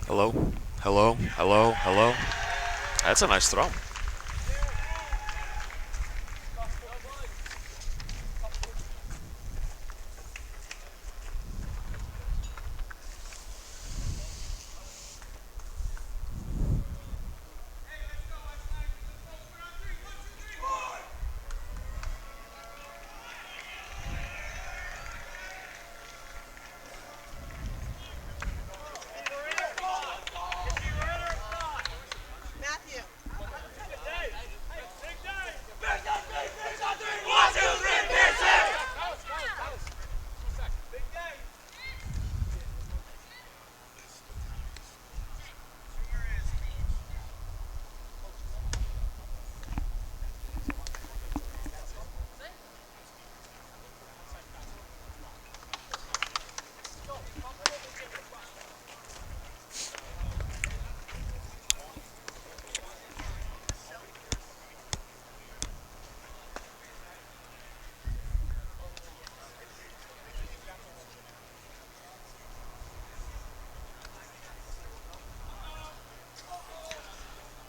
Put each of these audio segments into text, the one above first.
Hello, hello, hello, hello. That's a nice throw.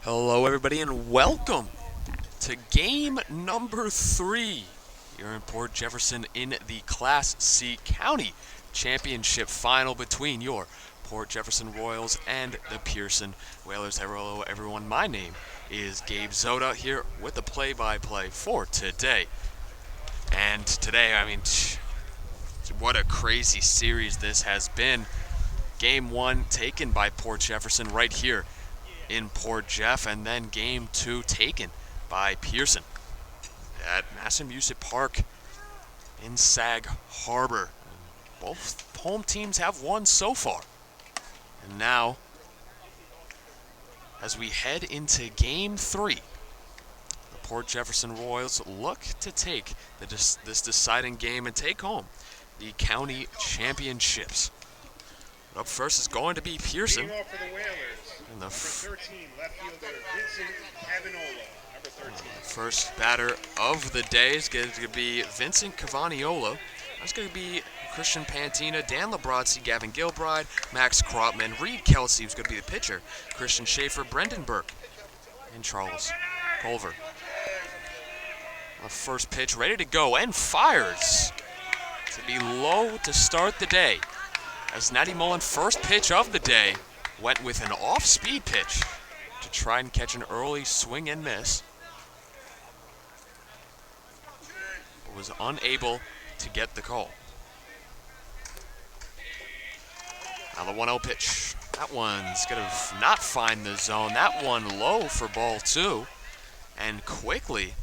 Hello, everybody, and welcome to game number 3 here in Port Jefferson in the Class C County Championship final between your Port Jefferson Royals and the Pierson Whalers. Hello, everyone. My name is Gabe Zoda here with the play-by-play for today. And today, what a crazy series this has been. Game 1 taken by Port Jefferson right here in Port Jeff, and then game 2 taken by Pierson at Massachusetts Park in Sag Harbor. Both home teams have won so far. And now, as we head into game 3, the Port Jefferson Royals look to take this deciding game and take home the county championships. But up first is going to be Pierson. And the 13, left fielder Vincent Cavanola, number 13. First batter of the day is going to be Vincent Cavaniolo. That's going to be Christian Pantina, Dan Labrazzi, Gavin Gilbride, Max Kropman, Reed Kelsey, who's going to be the pitcher, Christian Schaefer, Brendan Burke, and Charles Culver. The first pitch ready to go and fires to be low to start the day. As Natty Mullen, first pitch of the day, went with an off-speed pitch to try and catch an early swing and miss, but was unable to get the call. Now the 1-0 pitch. That one's going to not find the zone. That one low for ball 2. And quickly,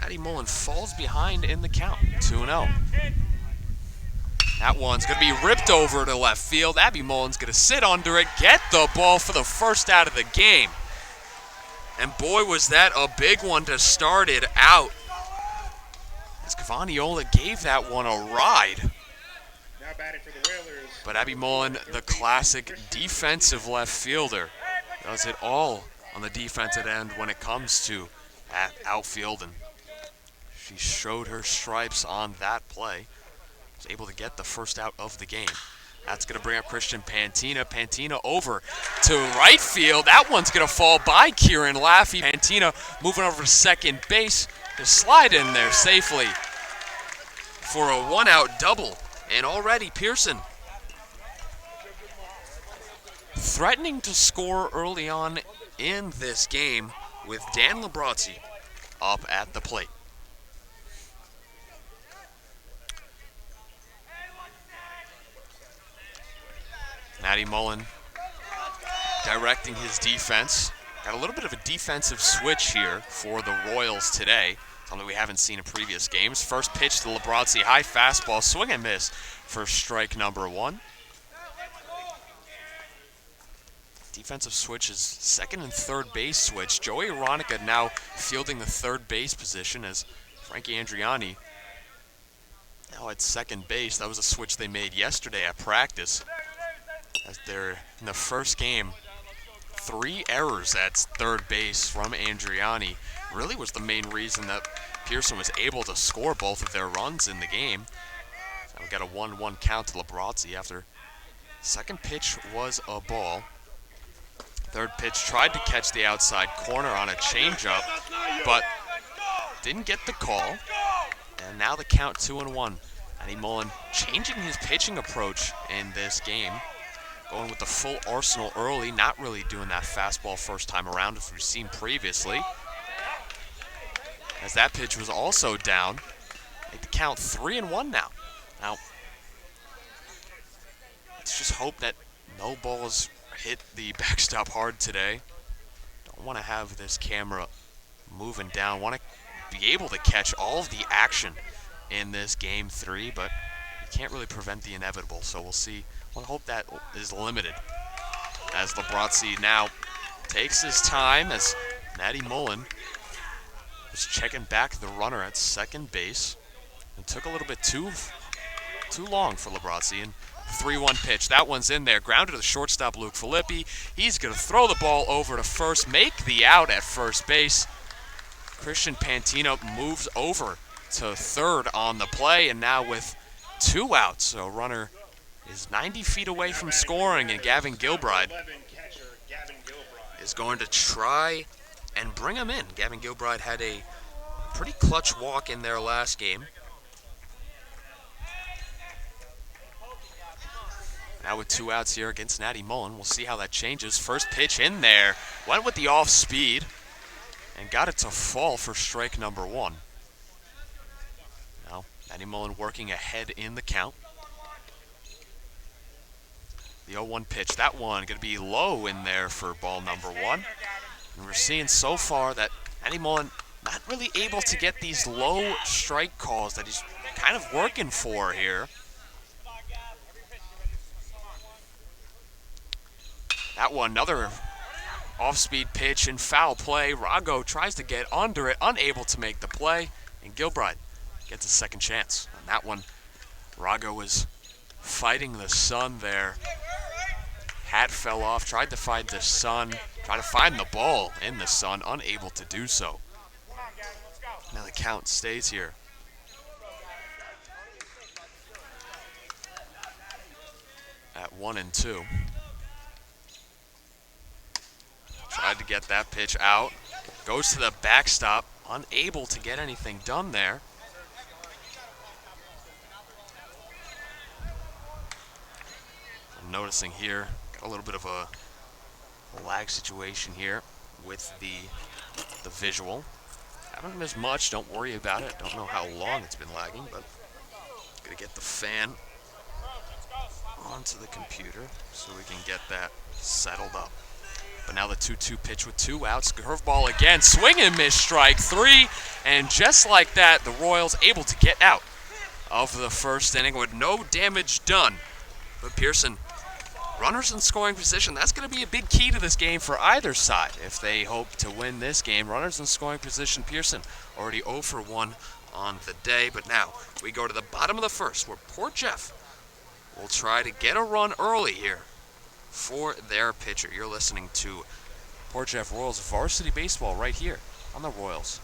Natty Mullen falls behind in the count, 2-0. That one's going to be ripped over to left field. Abby Mullen's going to sit under it, get the ball for the first out of the game. And boy, was that a big one to start it out. As Cavaniola gave that one a ride. Now batting for the Whalers. But Abby Mullen, the classic defensive left fielder, does it all on the defensive end when it comes to outfield. And she showed her stripes on that play. Was able to get the first out of the game. That's going to bring up Christian Pantina. Pantina over to right field. That one's going to fall by Kieran Laffey. Pantina moving over to second base to slide in there safely for a 1-out double. And already Pierson threatening to score early on in this game with Dan Labrazzi up at the plate. Natty Mullen directing his defense. Got a little bit of a defensive switch here for the Royals today. Something we haven't seen in previous games. First pitch to Labrazzi, high fastball, swing and miss for strike number 1. Defensive switch is second and third base switch. Joey Aronica now fielding the third base position as Frankie Andriani now at second base. That was a switch they made yesterday at practice. As they're in the first game, 3 errors at third base from Andriani really was the main reason that Pierson was able to score both of their runs in the game. So we got a 1-1 count to Labrazzi after Second pitch was a ball. Third pitch tried to catch the outside corner on a changeup, but didn't get the call. And now the count 2-1. Eddie Mullen changing his pitching approach in this game. Going with the full arsenal early, not really doing that fastball first time around as we've seen previously. As that pitch was also down. Make the count 3-1 now. Now, let's just hope that no balls hit the backstop hard today. Don't want to have this camera moving down. Want to be able to catch all of the action in this game 3, but you can't really prevent the inevitable, so we'll see. I hope that is limited. As Labrazzi now takes his time as Eddie Mullen was checking back the runner at second base. It took a little bit too long for Labrazzi. And 3-1 pitch. That one's in there. Grounded to the shortstop, Luke Filippi. He's going to throw the ball over to first, make the out at first base. Christian Pantino moves over to third on the play, and now with 2 outs. So runner is 90 feet away from scoring, and Gavin Gilbride is going to try and bring him in. Gavin Gilbride had a pretty clutch walk in their last game. Now with 2 outs here against Natty Mullen, we'll see how that changes. First pitch in there, went with the off speed, and got it to fall for strike number 1. Now, Natty Mullen working ahead in the count. The 0-1 pitch, that one going to be low in there for ball number 1. And we're seeing so far that Natty Mullen not really able to get these low strike calls that he's kind of working for here. That one, another off-speed pitch and foul play. Rago tries to get under it, unable to make the play, and Gilbride gets a second chance. On that one, Rago was fighting the sun there. Hat fell off, tried to find the sun, tried to find the ball in the sun, unable to do so. Now the count stays here. At 1-2. Tried to get that pitch out. Goes to the backstop. Unable to get anything done there. I'm noticing here, got a little bit of a lag situation here with the visual. Haven't missed much, don't worry about it. Don't know how long it's been lagging, but gonna get the fan onto the computer so we can get that settled up. But now the 2-2 pitch with 2 outs. Curveball again. Swing and miss, strike 3. And just like that, the Royals able to get out of the first inning with no damage done. But Pierson, runners in scoring position, that's going to be a big key to this game for either side. If they hope to win this game, runners in scoring position, Pierson already 0 for 1 on the day. But now we go to the bottom of the first where Port Jeff will try to get a run early here for their pitcher. You're listening to Port Jeff Royals varsity baseball right here on the Royals.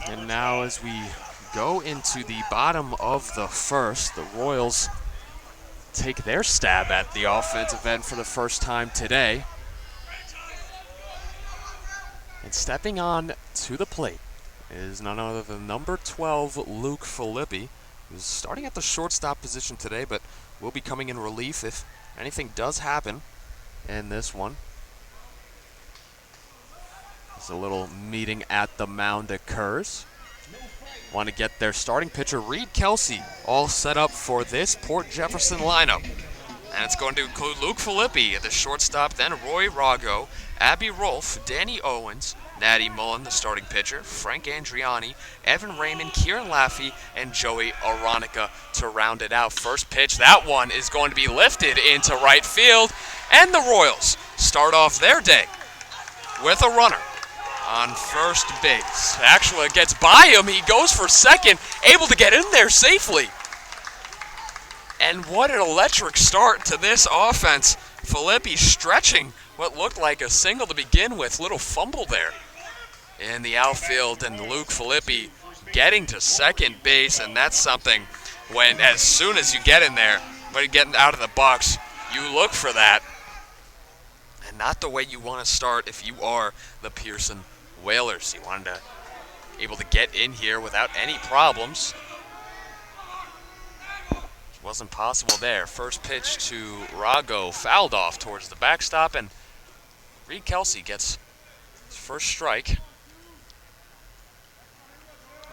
And now as we go into the bottom of the first, the Royals take their stab at the offensive end for the first time today. And stepping on to the plate is none other than number 12, Luke Filippi, who's starting at the shortstop position today, but will be coming in relief if anything does happen in this one. As a little meeting at the mound occurs. Want to get their starting pitcher, Reed Kelsey, all set up for this Port Jefferson lineup. And it's going to include Luke Filippi at the shortstop, then Roy Rago, Abby Rolfe, Danny Owens, Natty Mullen, the starting pitcher, Frank Andriani, Evan Raymond, Kieran Laffey, and Joey Aronica to round it out. First pitch, that one is going to be lifted into right field, and the Royals start off their day with a runner on first base. Actually, it gets by him. He goes for second, able to get in there safely. And what an electric start to this offense. Filippi stretching what looked like a single to begin with. Little fumble there in the outfield, and Luke Filippi getting to second base, and that's something when as soon as you get in there, when you're getting out of the box, you look for that. And not the way you want to start if you are the Pierson Whalers. You wanted to able to get in here without any problems. Wasn't possible there. First pitch to Rago, fouled off towards the backstop, and Reed Kelsey gets his first strike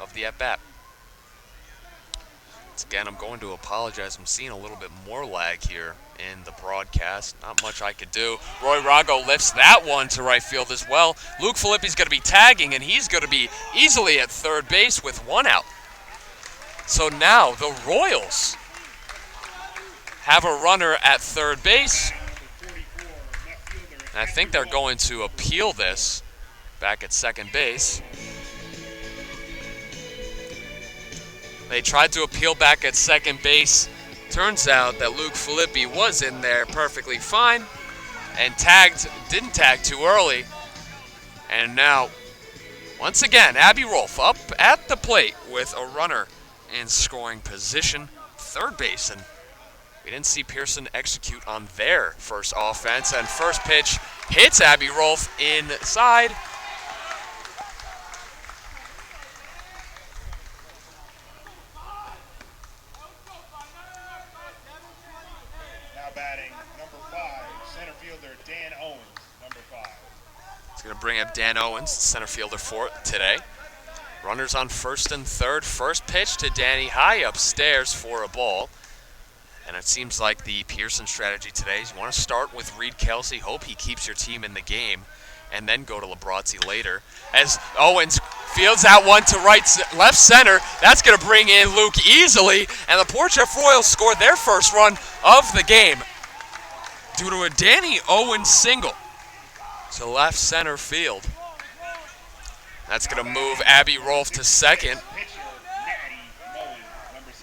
of the at-bat. Once again, I'm going to apologize. I'm seeing a little bit more lag here in the broadcast. Not much I could do. Roy Rago lifts that one to right field as well. Luke Filippi's going to be tagging, and he's going to be easily at third base with one out. So now the Royals have a runner at third base. And I think they're going to appeal this back at second base. They tried to appeal back at second base. Turns out that Luke Filippi was in there perfectly fine and didn't tag too early. And now, once again, Abby Rolfe up at the plate with a runner in scoring position, third base. And we didn't see Pierson execute on their first offense. And first pitch hits Abby Rolfe inside. Now batting number 5, center fielder Dan Owens, number 5. It's going to bring up Dan Owens, center fielder for today. Runners on first and third. First pitch to Danny, high upstairs for a ball. And it seems like the Pierson strategy today is you want to start with Reed Kelsey, hope he keeps your team in the game, and then go to Labrazzi later. As Owens fields that one to left center, that's going to bring in Luke easily, and the Port Jeff Royals scored their first run of the game due to a Danny Owens single to left center field. That's going to move Abby Rolfe to second.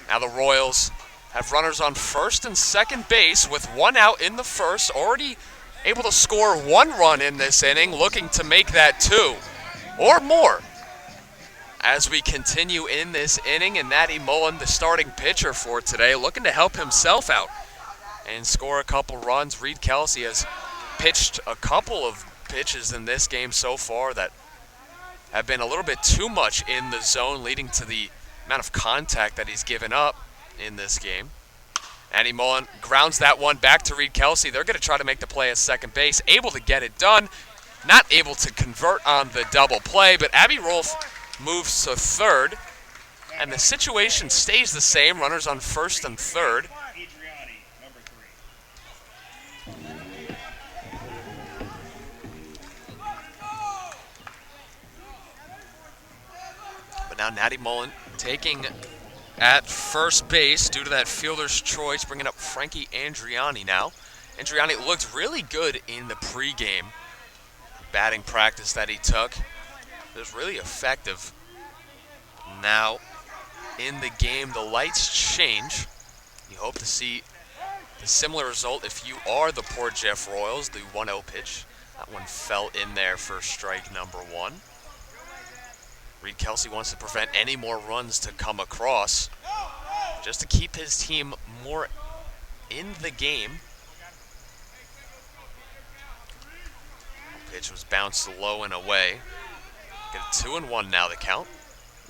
Now the Royals have runners on first and second base with one out in the first, already able to score one run in this inning, looking to make that two or more. As we continue in this inning, and Natty Mullen, the starting pitcher for today, looking to help himself out and score a couple runs. Reed Kelsey has pitched a couple of pitches in this game so far that have been a little bit too much in the zone, leading to the amount of contact that he's given up in this game. Natty Mullen grounds that one back to Reed Kelsey. They're going to try to make the play at second base, able to get it done, not able to convert on the double play, but Abby Rolfe moves to third, and the situation stays the same. Runners on first and third. But now Natty Mullen taking at first base due to that fielder's choice, bringing up Frankie Andriani now. Andriani looked really good in the pregame batting practice that he took. It was really effective. Now, in the game, the lights change. You hope to see the similar result if you are the Port Jeff Royals. The 1-0 pitch. That one fell in there for strike number 1. Reed Kelsey wants to prevent any more runs to come across, just to keep his team more in the game. Pitch was bounced low and away. Get a 2-1 now the count.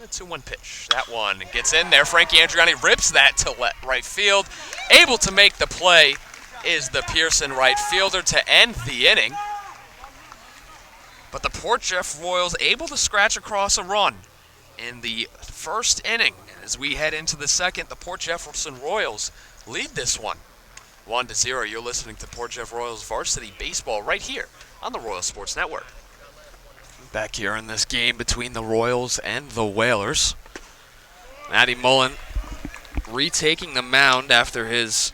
A 2-1 pitch. That one gets in there. Frankie Andriani rips that to right field. Able to make the play is the Pierson right fielder to end the inning. But the Port Jeff Royals able to scratch across a run in the first inning. As we head into the second, the Port Jefferson Royals lead this one 1-0. You're listening to Port Jeff Royals Varsity Baseball right here on the Royal Sports Network. Back here in this game between the Royals and the Whalers. Natty Mullen retaking the mound after his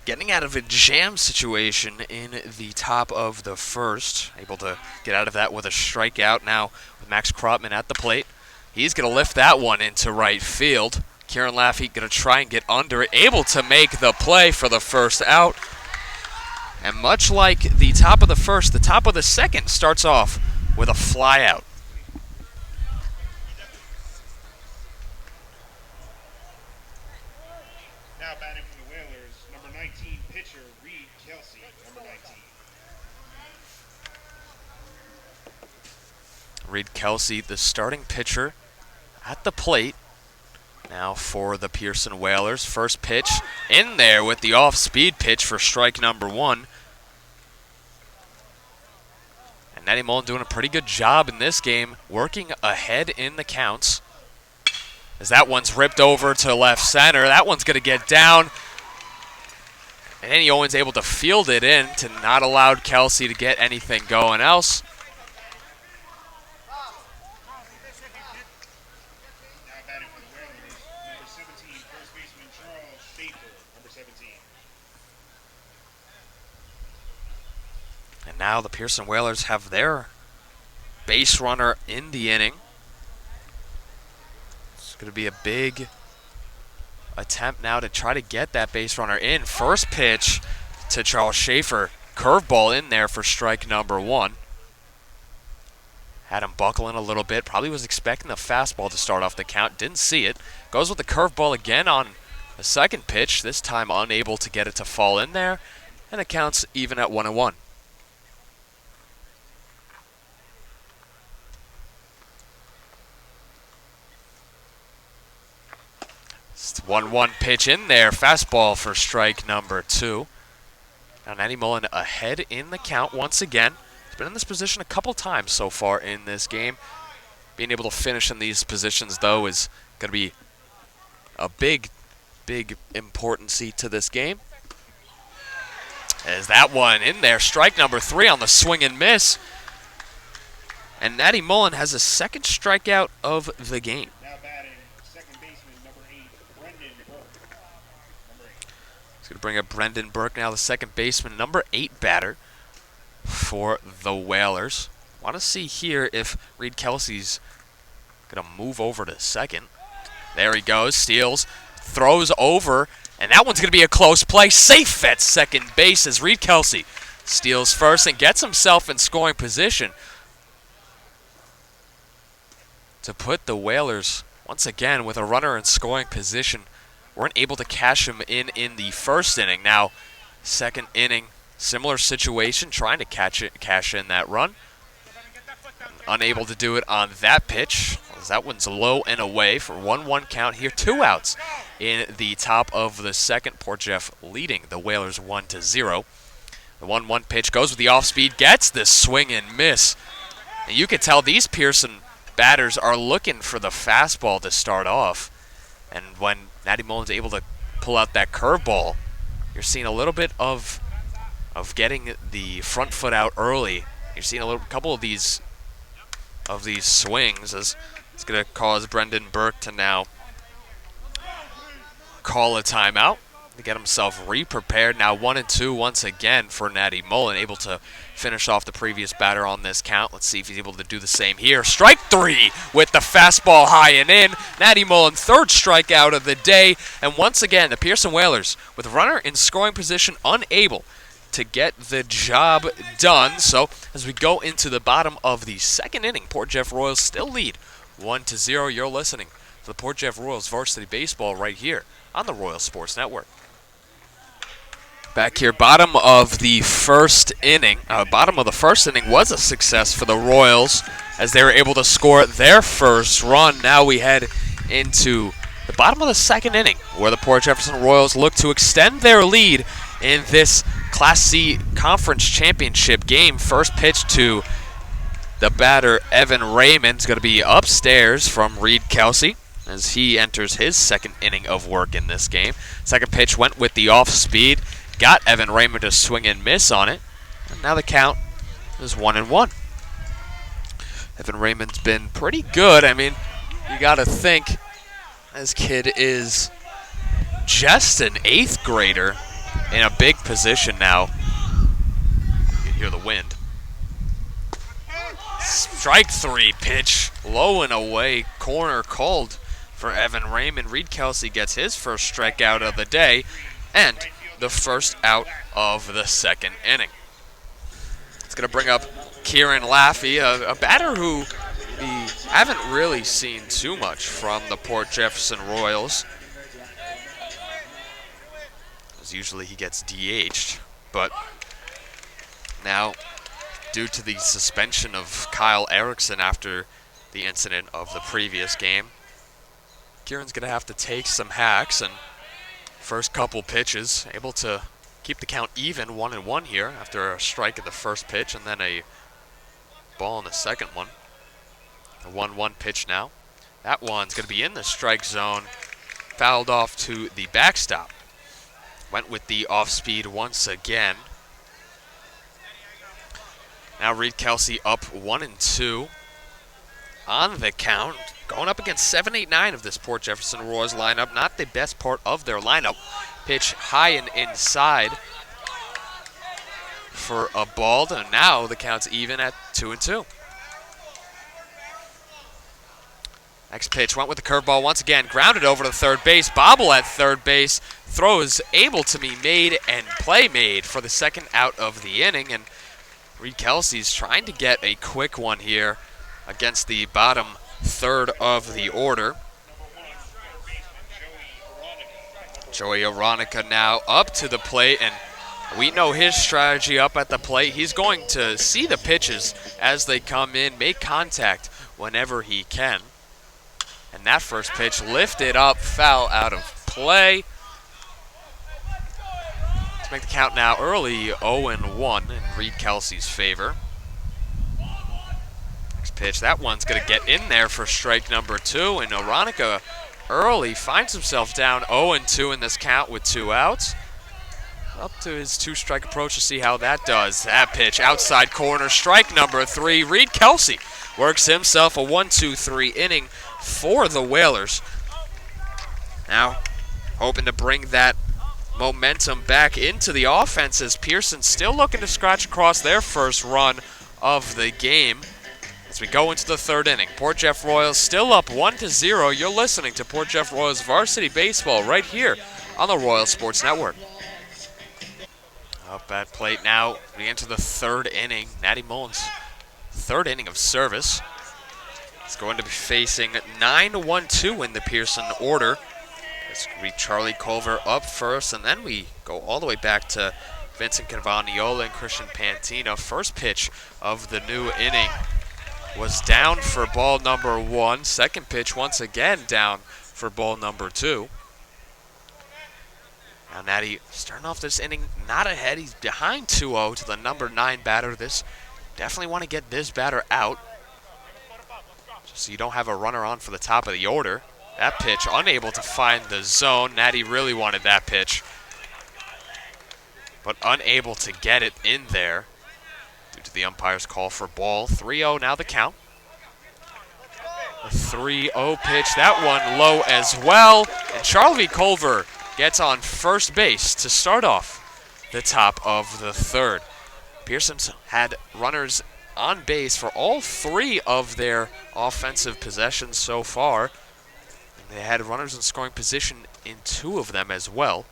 getting out of a jam situation in the top of the first. Able to get out of that with a strikeout now with Max Kropman at the plate. He's going to lift that one into right field. Kieran Laffey going to try and get under it. Able to make the play for the first out. And much like the top of the first, the top of the second starts off with a fly out. Now batting from the Whalers, number 19 pitcher Reed Kelsey, number 19. Reed Kelsey, the starting pitcher at the plate. Now for the Pierson Whalers. First pitch in there with the off-speed pitch for strike number 1. And Natty Mullen doing a pretty good job in this game, working ahead in the counts. As that one's ripped over to left center. That one's going to get down. And Andy Owens able to field it in to not allow Kelsey to get anything going else. Now batting for the Whalers, number 17, first baseman Charles Schaefer, number 17. And now the Pierson Whalers have their base runner in the inning. It's going to be a big attempt now to try to get that base runner in. First pitch to Charles Schaefer. Curveball in there for strike number 1. Had him buckling a little bit. Probably was expecting the fastball to start off the count. Didn't see it. Goes with the curveball again on the second pitch. This time unable to get it to fall in there. And the count's even at 1-1. It's 1-1 pitch in there. Fastball for strike number 2. Now Natty Mullen ahead in the count once again. He's been in this position a couple times so far in this game. Being able to finish in these positions, though, is going to be a big importancy to this game. As that one in there, strike number 3 on the swing and miss. And Natty Mullen has a second strikeout of the game. Now batting, second baseman, number 8, Brendan Burke. Number 8. He's going to bring up Brendan Burke now, the second baseman, number 8 batter for the Whalers. Want to see here if Reed Kelsey's going to move over to second. There he goes, steals, throws over, and that one's going to be a close play. Safe at second base as Reed Kelsey steals first and gets himself in scoring position to put the Whalers, once again, with a runner in scoring position. Weren't able to cash him in the first inning. Now, second inning, similar situation, trying to cash in that run. Unable to do it on that pitch. That one's low and away for 1-1 count here. 2 outs in the top of the second. Port Jeff leading the Whalers 1-0. The 1-1 pitch goes with the off-speed, gets the swing and miss. And you can tell these Pierson batters are looking for the fastball to start off. And when Natty Mullen's able to pull out that curveball, you're seeing a little bit of getting the front foot out early. You're seeing a couple of these swings as it's going to cause Brendan Burke to now call a timeout to get himself re-prepared. Now 1-2 once again for Natty Mullen, able to finish off the previous batter on this count. Let's see if he's able to do the same here. Strike 3 with the fastball high and in. Natty Mullen, third strikeout of the day. And once again, the Pierson Whalers, with runner in scoring position, unable to get the job done. So as we go into the bottom of the second inning, Port Jeff Royals still lead 1-0. You're listening to the Port Jeff Royals Varsity Baseball right here on the Royal Sports Network. Back here, bottom of the first inning. Bottom of the first inning was a success for the Royals as they were able to score their first run. Now we head into the bottom of the second inning, where the Port Jefferson Royals look to extend their lead in this Class C Conference Championship game. First pitch to the batter, Evan Raymond, is going to be upstairs from Reed Kelsey as he enters his second inning of work in this game. Second pitch went with the off-speed. Got Evan Raymond to swing and miss on it. And now the count is 1-1. Evan Raymond's been pretty good. I mean, you got to think this kid is just an 8th grader in a big position now. You can hear the wind. Strike 3 pitch, low and away, corner called for Evan Raymond. Reed Kelsey gets his first strikeout of the day and the first out of the second inning. It's going to bring up Kieran Laffey, a batter who we haven't really seen too much from the Port Jefferson Royals. because usually he gets DH'd. But now, due to the suspension of Kyle Erickson after the incident of the previous game, Kieran's going to have to take some hacks, and first couple pitches, able to keep the count even, 1-1 here after a strike at the first pitch and then a ball in the second one. The 1-1 pitch now. That one's going to be in the strike zone, fouled off to the backstop. Went with the off-speed once again. Now Reed Kelsey up 1-2 on the count. Going up against 7, 8, 9 of this Port Jefferson Royals lineup. Not the best part of their lineup. Pitch high and inside for a ball. And now the count's even at 2-2. Next pitch went with the curveball once again. Grounded over to third base. Bobble at third base. Throw is able to be made and play made for the second out of the inning. And Reed Kelsey's trying to get a quick one here against the bottom third of the order. Joey Aronica now up to the plate, and we know his strategy up at the plate. He's going to see the pitches as they come in, make contact whenever he can. And that first pitch lifted up, foul out of play. To make the count now early 0-1 in Reed Kelsey's favor. Next pitch, that one's going to get in there for strike number 2, and Aronica early finds himself down 0-2 in this count with 2 outs. Up to his 2-strike approach to see how that does. That pitch outside corner, strike number 3. Reed Kelsey works himself a 1-2-3 inning for the Whalers. Now, hoping to bring that momentum back into the offense as Pierson still looking to scratch across their first run of the game. As we go into the third inning, Port Jeff Royals still up 1-0. You're listening to Port Jeff Royals Varsity Baseball right here on the Royal Sports Network. Up at plate now, we enter the third inning. Natty Mullins, third inning of service. He's going to be facing 9-1-2 in the Pierson order. It's going to be Charlie Culver up first, and then we go all the way back to Vincent Cavagnola and Christian Pantino. First pitch of the new inning was down for ball number 1. Second pitch once again down for ball number 2. Now Natty starting off this inning not ahead. He's behind 2-0 to the number 9 batter. This definitely want to get this batter out, just so you don't have a runner on for the top of the order. That pitch unable to find the zone. Natty really wanted that pitch, but unable to get it in there due to the umpire's call for ball. 3-0 now the count. A 3-0 pitch, that one low as well. And Charlie Culver gets on first base to start off the top of the third. Pierson's had runners on base for all 3 of their offensive possessions so far. And they had runners in scoring position in 2 of them as well.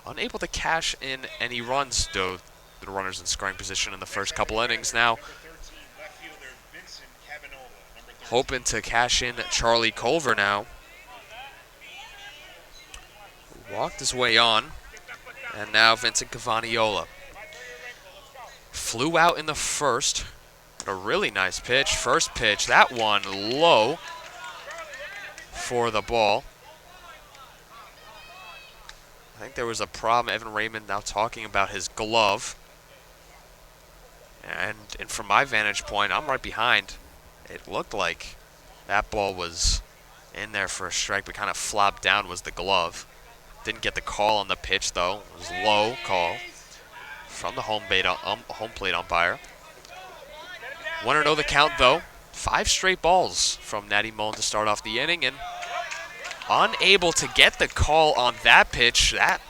Unable to cash in any runs, though, the runners in scoring position in the first couple innings. Now, hoping to cash in Charlie Culver now. Walked his way on, and now Vincent Cavagnola. Flew out in the first. A really nice pitch. First pitch, that one low for the ball. I think there was a problem. Evan Raymond now talking about his glove. And from my vantage point, I'm right behind. It looked like that ball was in there for a strike, but kind of flopped down was the glove. Didn't get the call on the pitch, though. It was low call from the home plate umpire. 1-0 the count, though. 5 straight balls from Natty Mullen to start off the inning, and unable to get the call on that pitch. That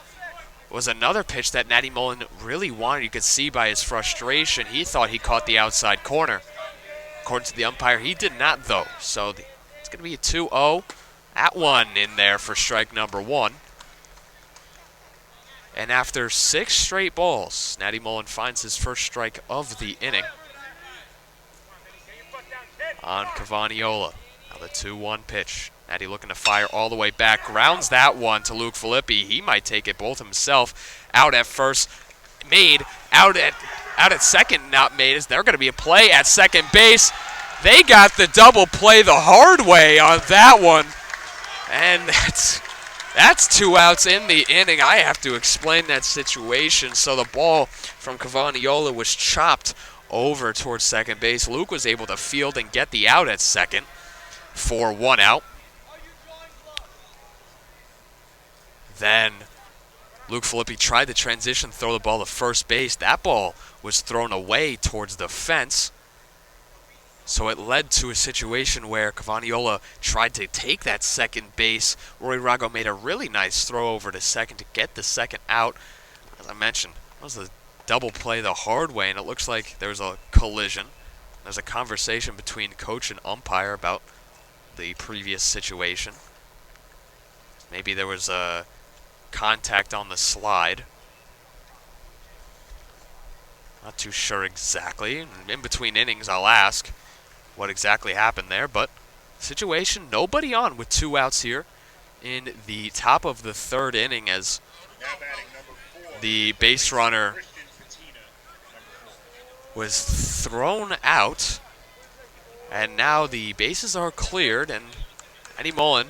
was another pitch that Natty Mullen really wanted. You could see by his frustration. He thought he caught the outside corner. According to the umpire, he did not, though. So it's going to be a 2-0. That one in there for strike number 1. And after 6 straight balls, Natty Mullen finds his first strike of the inning on Cavagnola. Now the 2-1 pitch. Natty looking to fire all the way back. Grounds that one to Luke Filippi. He might take it both himself. Out at first, made. Out at second, not made. Is there going to be a play at second base? They got the double play the hard way on that one. And that's 2 outs in the inning. I have to explain that situation. So the ball from Cavaniola was chopped over towards second base. Luke was able to field and get the out at second for 1 out. Then Luke Filippi tried to transition, throw the ball to first base. That ball was thrown away towards the fence. So it led to a situation where Cavaniola tried to take that second base. Roy Rago made a really nice throw over to second to get the second out. As I mentioned, it was a double play the hard way, and it looks like there was a collision. There's a conversation between coach and umpire about the previous situation. Maybe there was a contact on the slide. Not too sure exactly. In between innings, I'll ask what exactly happened there, but situation, nobody on with 2 outs here in the top of the 3rd inning as the base runner was thrown out, and now the bases are cleared, and Eddie Mullen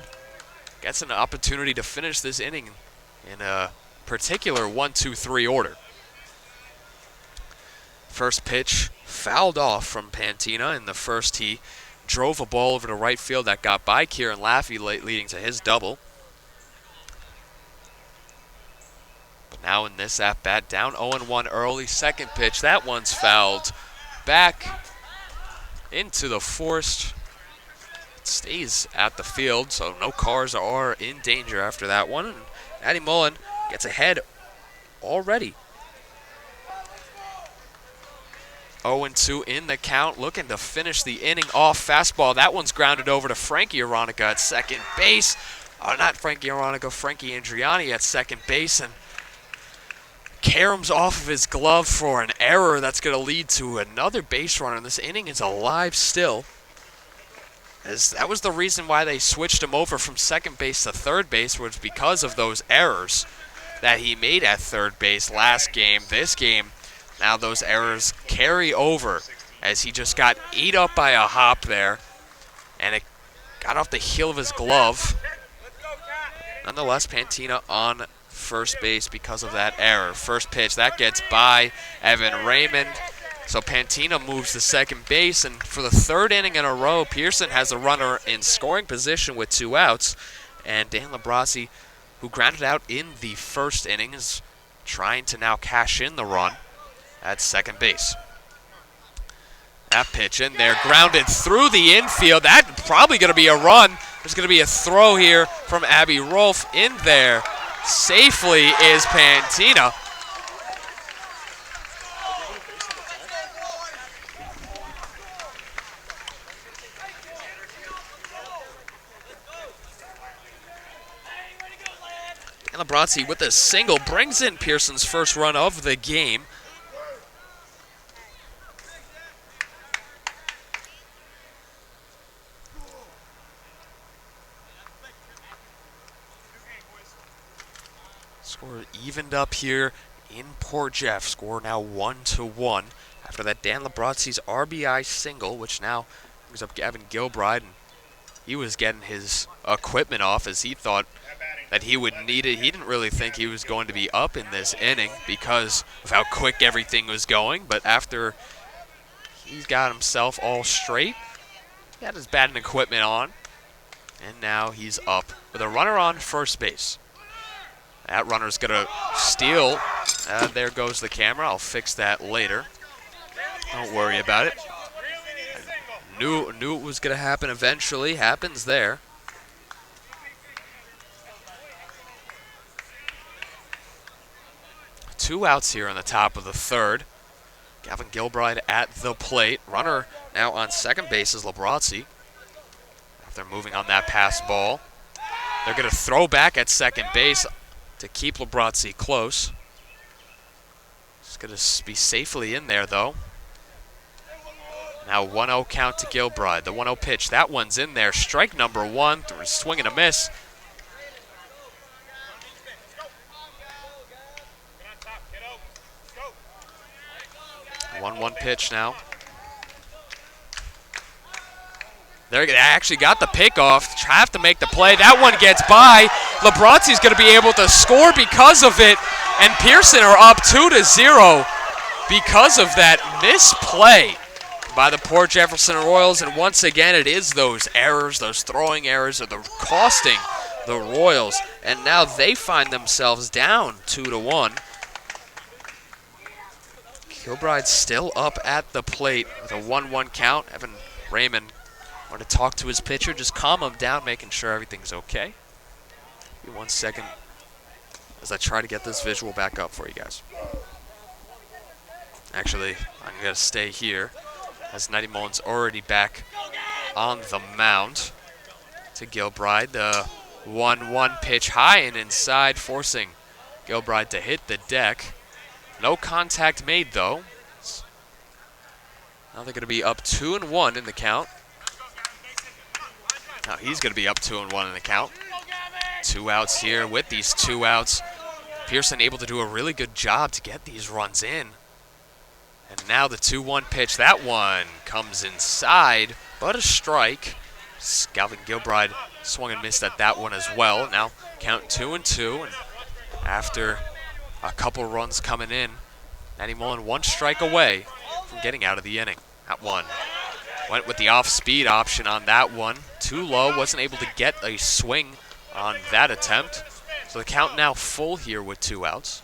gets an opportunity to finish this inning in a particular 1-2-3 order. First pitch fouled off from Pantina. In the first, he drove a ball over to right field that got by Kieran Laffey, leading to his double. But now in this at-bat, down 0-1 early. Second pitch, that one's fouled back into the forest. It stays at the field, so no cars are in danger after that one. And Eddie Mullen gets ahead already. 0-2 in the count, looking to finish the inning off. Fastball, that one's grounded over to Frankie Aronica at second base. Not Frankie Aronica, Frankie Andriani at second base. And Karam's off of his glove for an error that's going to lead to another base runner. And this inning is alive still, as that was the reason why they switched him over from second base to third base, was because of those errors that he made at third base last game. This game, now those errors carry over as he just got ate up by a hop there, and it got off the heel of his glove. Nonetheless, Pantina on first base because of that error. First pitch, that gets by Evan Raymond. So Pantina moves to second base, and for the 3rd inning in a row, Pierson has a runner in scoring position with 2 outs, and Dan Labrasi, who grounded out in the 1st inning, is trying to now cash in the run at second base. That pitch in there, grounded through the infield. That's probably going to be a run. There's going to be a throw here from Abby Rolfe in there. Safely is Pantina. And Labrazzi with a single brings in Pierson's first run of the game. Score evened up here in Port Jeff. Score now 1-1 after that Dan Labrazzi's RBI single, which now brings up Gavin Gilbride. And he was getting his equipment off as he thought that he would need it. He didn't really think he was going to be up in this inning because of how quick everything was going. But after he's got himself all straight, he had his batting equipment on, and now he's up with a runner on first base. That runner's going to steal. There goes the camera. I'll fix that later. Don't worry about it. Knew it was going to happen eventually. Happens there. Two outs here in the top of the 3rd. Gavin Gilbride at the plate. Runner now on second base is Labrazzi. After moving on that pass ball, they're going to throw back at second base to keep Labrazzi close. He's going to be safely in there, though. Now 1-0 count to Gilbride. The 1-0 pitch, that one's in there. Strike number 1, swing and a miss. 1-1 pitch now. They actually got the pick off. Have to make the play. That one gets by. Labronte's going to be able to score because of it. And Pierson are up 2-0 because of that misplay by the Port Jefferson Royals. And once again, it is those errors, those throwing errors, that are costing the Royals. And now they find themselves down 2-1. Gilbride still up at the plate with a 1-1 count. Evan Raymond wanted to talk to his pitcher, just calm him down, making sure everything's okay. Give me 1 second as I try to get this visual back up for you guys. Actually, I'm going to stay here as Nighty Mullen's already back on the mound to Gilbride. The 1-1 pitch high and inside, forcing Gilbride to hit the deck. No contact made, though. Now they're going to be up 2-1 in the count. Now he's going to be up 2-1 in the count. 2 outs here. With these 2 outs, Pierson able to do a really good job to get these runs in. And now the 2-1 pitch. That one comes inside, but a strike. Galvin Gilbride swung and missed at that one as well. Now count 2-2, and after a couple runs coming in, Nighty Mullen 1 strike away from getting out of the inning. That one went with the off-speed option on that one. Too low, wasn't able to get a swing on that attempt. So the count now full here with 2 outs.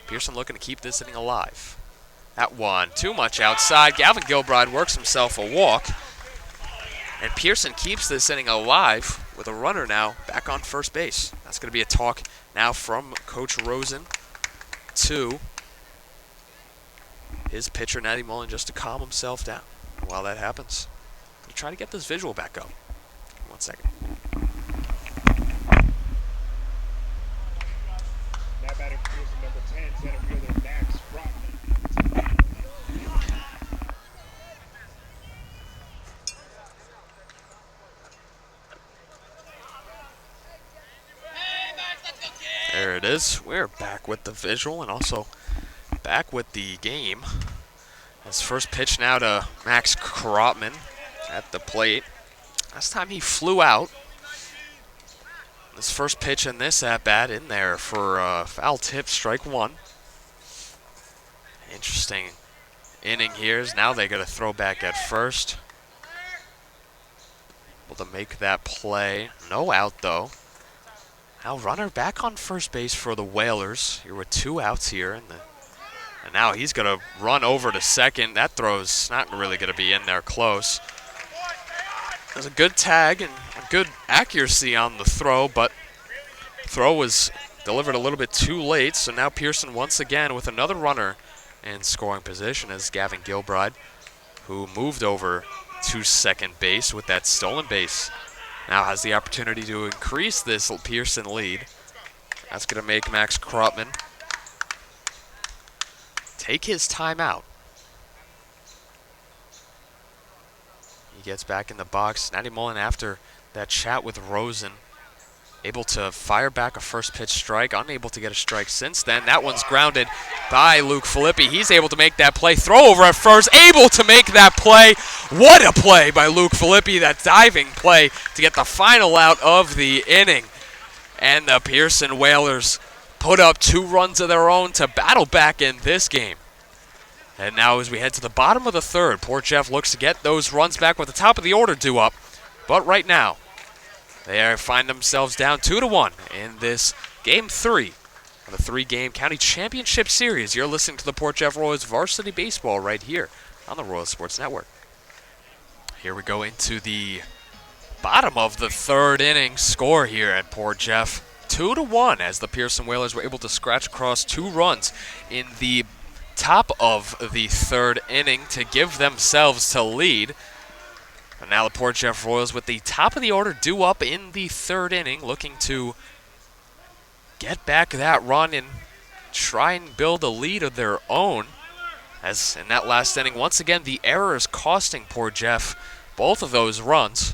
Pierson looking to keep this inning alive. That one, too much outside. Galvin Gilbride works himself a walk. And Pierson keeps this inning alive with a runner now back on first base. That's going to be a talk now from Coach Rosen to his pitcher, Nighty Mullen, just to calm himself down while that happens. I'm try to get this visual back up. 1 second. Now batting Pierson, number 10, center fielder Max Rockman. There it is. We're back with the visual and also back with the game. His first pitch now to Max Krotman at the plate. Last time he flew out. This first pitch in this at-bat in there for foul tip, strike 1. Interesting inning here. Now they got to throw back at first. Able to make that play. No out, though. Now runner back on first base for the Whalers. Here with 2 outs here. And now he's going to run over to second. That throw's not really going to be in there close. There's a good tag and a good accuracy on the throw, but throw was delivered a little bit too late. So now Pierson once again with another runner in scoring position as Gavin Gilbride, who moved over to second base with that stolen base, now has the opportunity to increase this Pierson lead. That's going to make Max Krotman take his time out. He gets back in the box. Nighty Mullen, after that chat with Rosen, able to fire back a first pitch strike, unable to get a strike since then. That one's grounded by Luke Filippi. He's able to make that play. Throw over at first, able to make that play. What a play by Luke Filippi, that diving play to get the final out of the inning. And the Pierson Whalers put up 2 runs of their own to battle back in this game. And now as we head to the bottom of the third, Port Jeff looks to get those runs back with the top of the order due up. But right now, they find themselves down 2-1 in this Game 3 of the 3-game County Championship Series. You're listening to the Port Jeff Royals Varsity Baseball right here on the Royal Sports Network. Here we go into the bottom of the third inning. Score here at Port Jeff, 2-1, as the Pierson Whalers were able to scratch across 2 runs in the top of the third inning to give themselves to lead. And now the Port Jeff Royals with the top of the order due up in the third inning, looking to get back that run and try and build a lead of their own As in that last inning, once again, the error is costing poor Jeff both of those runs.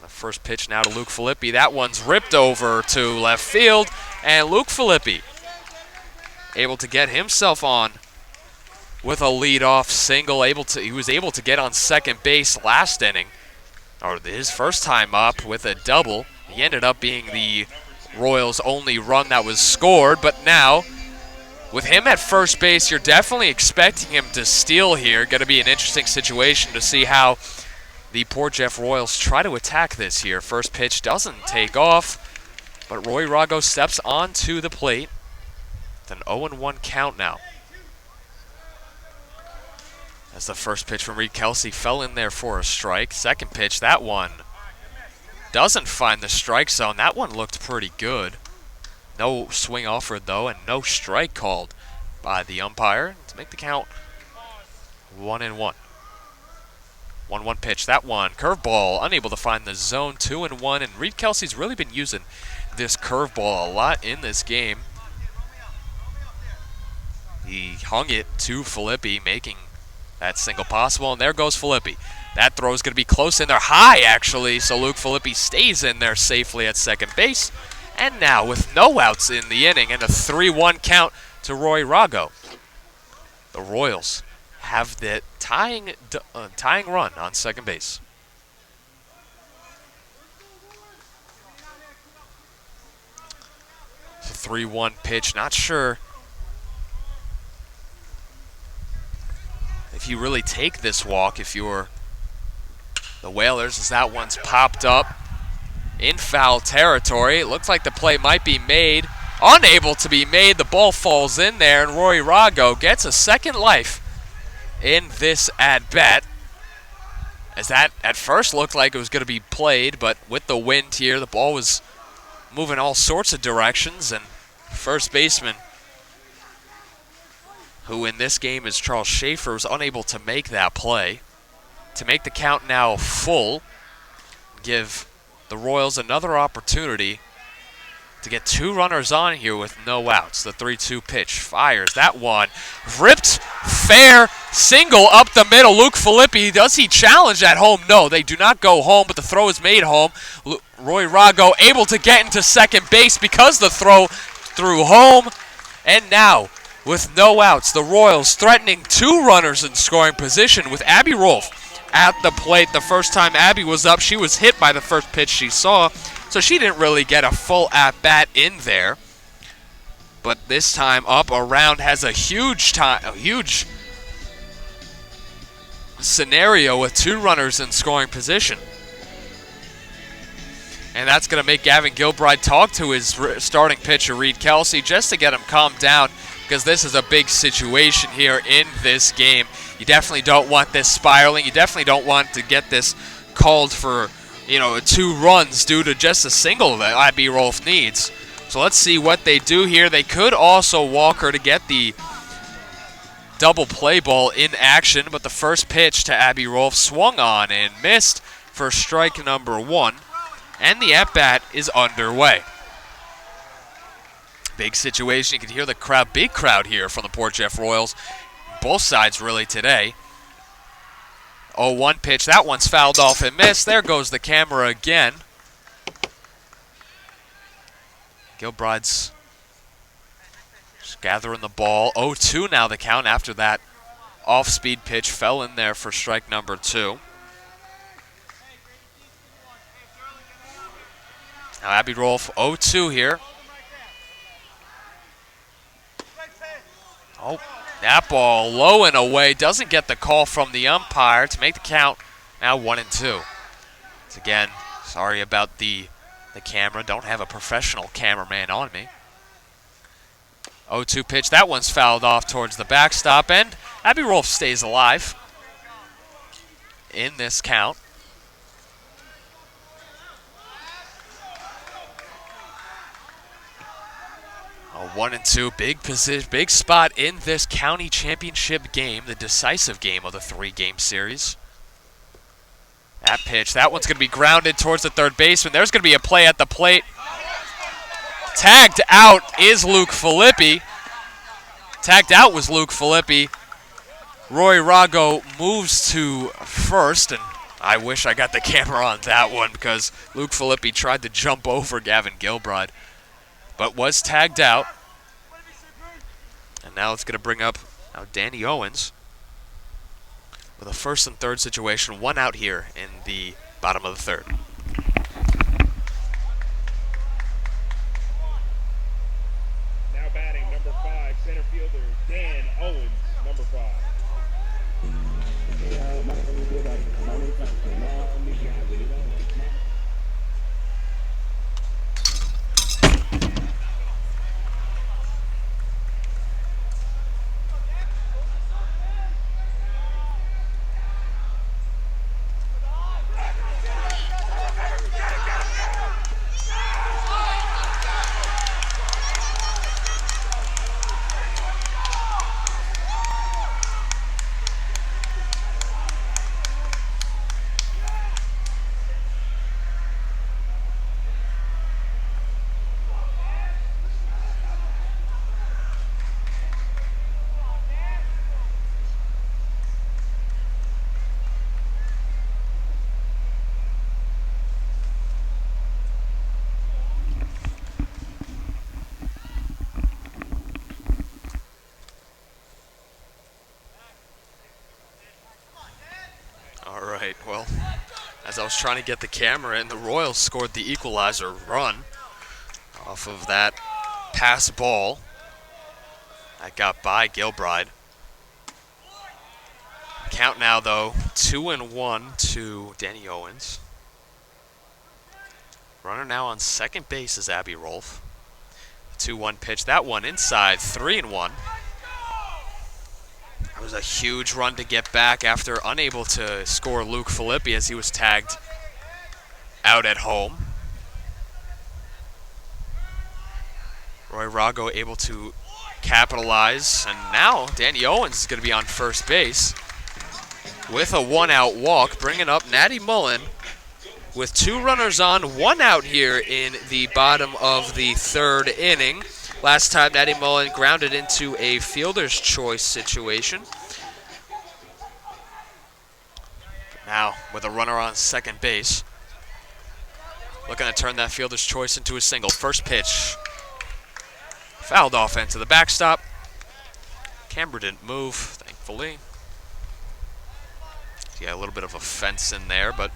The first pitch now to Luke Filippi. That one's ripped over to left field, and Luke Filippi able to get himself on with a leadoff single. He was able to get on second base last inning, or his first time up with a double. He ended up being the Royals' only run that was scored, but now with him at first base, you're definitely expecting him to steal here. Going to be an interesting situation to see how the Port Jeff Royals try to attack this here. First pitch doesn't take off, but Roy Rago steps onto the plate. It's an 0-1 count now. As the first pitch from Reed Kelsey fell in there for a strike. Second pitch, that one doesn't find the strike zone. That one looked pretty good. No swing offered, though, and no strike called by the umpire to make the count 1-1. 1-1 pitch. That one, curveball, unable to find the zone. 2-1, and Reed Kelsey's really been using this curveball a lot in this game. He hung it to Filippi, making that single possible, and there goes Filippi. That throw is going to be close in there, high actually, so Luke Filippi stays in there safely at second base. And now with no outs in the inning and a 3-1 count to Roy Rago, the Royals have the tying run on second base. It's a 3-1 pitch. Not sure if you really take this walk if you're the Whalers, as that one's popped up in foul territory. It looks like the play might be made. Unable to be made. The ball falls in there, and Roy Rago gets a second life in this at-bat. As that at first looked like it was going to be played, but with the wind here, the ball was moving all sorts of directions, and first baseman, who in this game is Charles Schaefer, was unable to make that play. To make the count now full, give the Royals another opportunity to get two runners on here with no outs. The 3-2 pitch fires. That one ripped fair single up the middle. Luke Filippi, does he challenge at home? No, they do not go home, but the throw is made home. Roy Rago able to get into second base because the throw threw home. And now, with no outs, the Royals threatening two runners in scoring position with Abby Rolfe at the plate. The first time Abby was up, she was hit by the first pitch she saw, so she didn't really get a full at-bat in there. But this time up around has a huge scenario with two runners in scoring position. And that's going to make Gavin Gilbride talk to his starting pitcher, Reed Kelsey, just to get him calmed down, because this is a big situation here in this game. You definitely don't want this spiraling. You definitely don't want to get this called for, two runs due to just a single that Abby Rolfe needs. So let's see what they do here. They could also walk her to get the double play ball in action, but the first pitch to Abby Rolfe swung on and missed for strike number one, and the at-bat is underway. Big situation. You can hear the crowd, big crowd here from the Port Jeff Royals. Both sides really today. 0-1 pitch. That one's fouled off and missed. There goes the camera again. Gilbride's just gathering the ball. 0-2 now the count after that off-speed pitch fell in there for strike number two. Now Abby Rolfe 0-2 here. Oh, that ball low and away. Doesn't get the call from the umpire to make the count now 1-2. Once again, sorry about the camera. Don't have a professional cameraman on me. 0-2 pitch. That one's fouled off towards the backstop, and Abby Rolfe stays alive in this count. A 1-2, big spot in this county championship game, the decisive game of the three-game series. That pitch, that one's going to be grounded towards the third baseman. There's going to be a play at the plate. Tagged out is Luke Filippi. Tagged out was Luke Filippi. Roy Rago moves to first, and I wish I got the camera on that one because Luke Filippi tried to jump over Gavin Gilbride, but was tagged out. And now it's going to bring up Danny Owens with a first and third situation, one out here in the bottom of the third. Now batting number 5, center fielder Dan Owens, number 5. Well, as I was trying to get the camera in, the Royals scored the equalizer run off of that pass ball that got by Gilbride. Count now, though, 2-1 to Danny Owens. Runner now on second base is Abby Rolfe. 2-1 pitch, that one inside, 3-1. It was a huge run to get back after unable to score Luke Filippi as he was tagged out at home. Roy Rago able to capitalize, and now Danny Owens is going to be on first base with a one-out walk, bringing up Natty Mullen with 2 runners on, 1 out here in the bottom of the third inning. Last time, Natty Mullen grounded into a fielder's choice situation. Now, with a runner on second base, looking to turn that fielder's choice into a single. First pitch, fouled off into the backstop. Camber didn't move, thankfully. Yeah, a little bit of a fence in there, but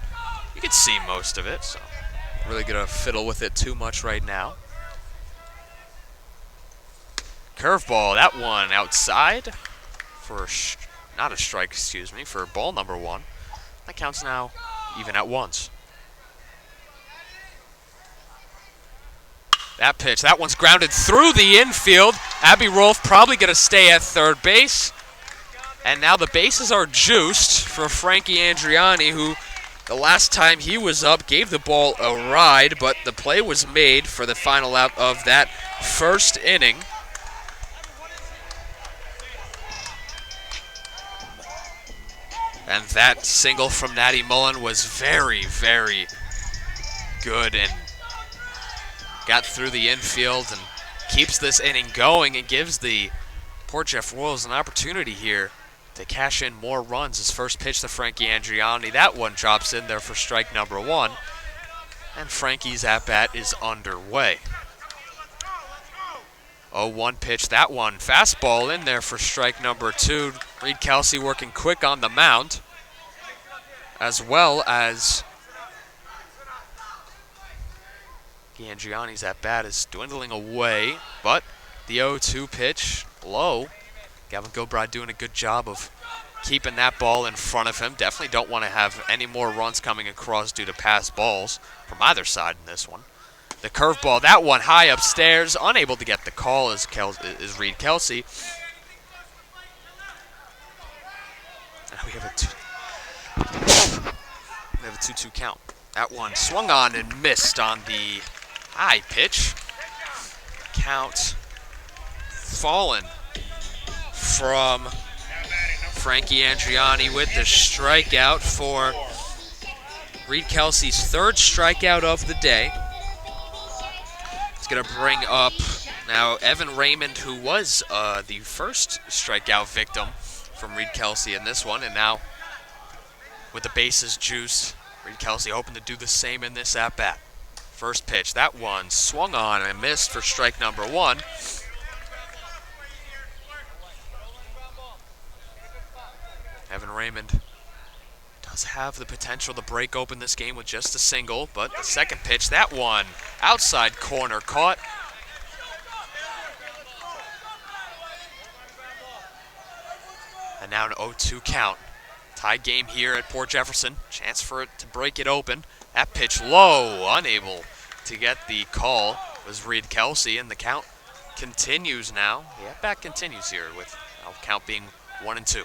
you can see most of it, so really gonna fiddle with it too much right now. Curveball, that one outside for not a strike, excuse me, for ball number 1. That counts now even at once. That pitch, that one's grounded through the infield. Abby Rolfe probably going to stay at third base. And now the bases are juiced for Frankie Andriani, who the last time he was up gave the ball a ride, but the play was made for the final out of that first inning. And that single from Natty Mullen was very, very good and got through the infield and keeps this inning going and gives the Port Jeff Royals an opportunity here to cash in more runs. His first pitch to Frankie Andriani, that one drops in there for strike number 1. And Frankie's at-bat is underway. 0-1 pitch, that one. Fastball in there for strike number 2. Reed Kelsey working quick on the mound, as well as Andriani's at-bat is dwindling away, but the 0-2 pitch, low. Gavin Gilbride doing a good job of keeping that ball in front of him. Definitely don't want to have any more runs coming across due to pass balls from either side in this one. The curveball, that one high upstairs, unable to get the call is Reed Kelsey. And we have a 2-2 count. That one swung on and missed on the high pitch. Count fallen from Frankie Andriani with the strikeout for Reed Kelsey's 3rd strikeout of the day. It's going to bring up Now, Evan Raymond, who was the first strikeout victim from Reed Kelsey in this one, and now with the bases juiced, Reed Kelsey hoping to do the same in this at-bat. First pitch, that one swung on and missed for strike number one. Evan Raymond does have the potential to break open this game with just a single, but the second pitch, that one outside corner caught. And now an 0-2 count. Tie game here at Port Jefferson. Chance for it to break it open. That pitch low, unable to get the call was Reed Kelsey, and the count continues now. The at-bat continues here with the count being 1-2.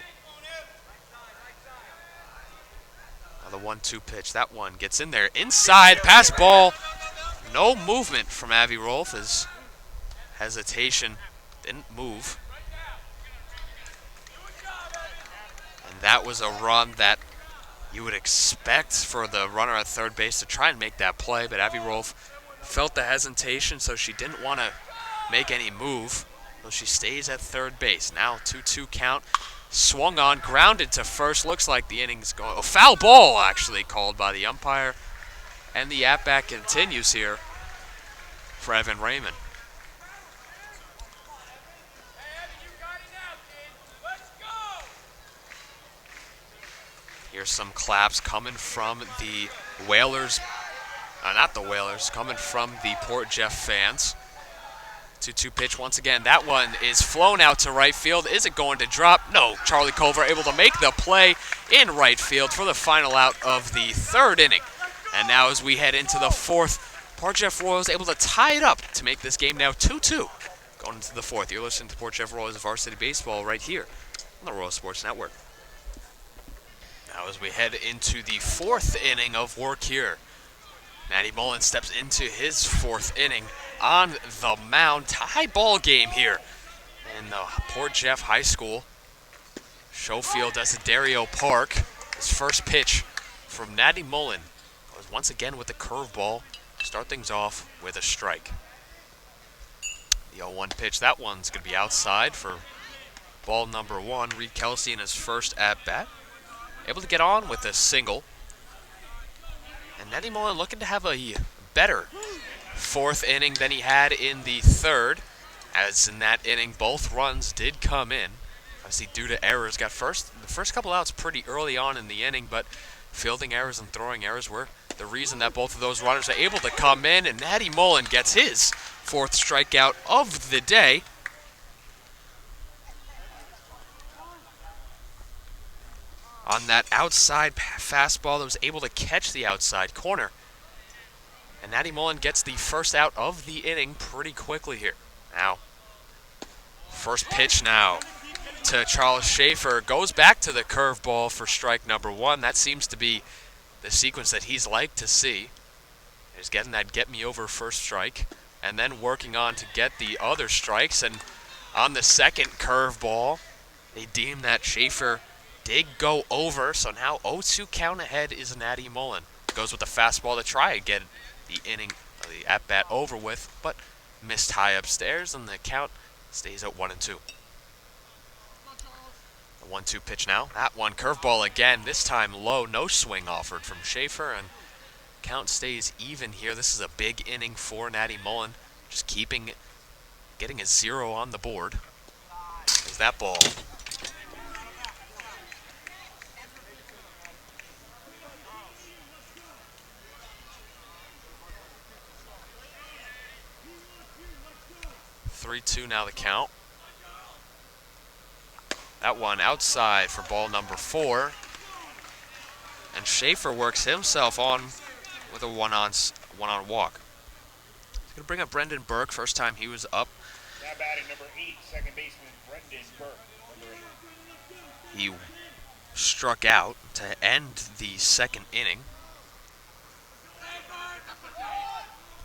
Now the 1-2 pitch, that one gets in there. Inside, pass ball. No movement from Avi Rolfe. His hesitation didn't move. And that was a run that you would expect for the runner at third base to try and make that play, but Avi Rolfe felt the hesitation, so she didn't want to make any move. So she stays at third base. Now 2-2 count. Swung on, grounded to first. Looks like the inning's going. Oh, foul ball actually called by the umpire. And the at-bat continues here for Evan Raymond. Here's some claps coming from the Whalers, not the Whalers, coming from the Port Jeff fans. 2-2 pitch once again. That one is flown out to right field. Is it going to drop? No. Charlie Culver able to make the play in right field for the final out of the third inning. And now as we head into the fourth, Port Jeff Royals able to tie it up to make this game now 2-2. Going into the fourth. You're listening to Port Jeff Royals Varsity Baseball right here on the Royal Sports Network. Now as we head into the fourth inning of work here, Matty Mullen steps into his fourth inning on the mound. Tie ball game here in the Port Jeff High School Showfield Desiderio Park. His first pitch from Matty Mullen was once again with the curveball. Start things off with a strike. The 0-1 pitch, that one's going to be outside for ball number one. Reed Kelsey in his first at-bat. Able to get on with a single. And Matty Mullen looking to have a better fourth inning than he had in the third. As in that inning, both runs did come in. Obviously due to errors. Got the first couple outs pretty early on in the inning, but fielding errors and throwing errors were the reason that both of those runners are able to come in. And Matty Mullen gets his fourth strikeout of the day. On that outside fastball that was able to catch the outside corner. And Matty Mullen gets the first out of the inning pretty quickly here. Now, first pitch now to Charles Schaefer. Goes back to the curveball for strike number one. That seems to be the sequence that he's liked to see. He's getting that get me over first strike and then working on to get the other strikes. And on the second curveball, they deem that Schaefer did go over, so now 0-2 count ahead is Matty Mullen. Goes with the fastball to try and get the inning, the at-bat over with, but missed high upstairs, and the count stays at 1-2. The 1-2 pitch now. That one, curveball again, this time low, no swing offered from Schaefer, and count stays even here. This is a big inning for Matty Mullen, just getting a 0 on the board. There's that ball. Three-two now the count. That one outside for ball number four. And Schaefer works himself on with a one-on walk. He's going to bring up Brendan Burke. First time he was up. Now batting number 8, second baseman Brendan Burke. He struck out to end the second inning.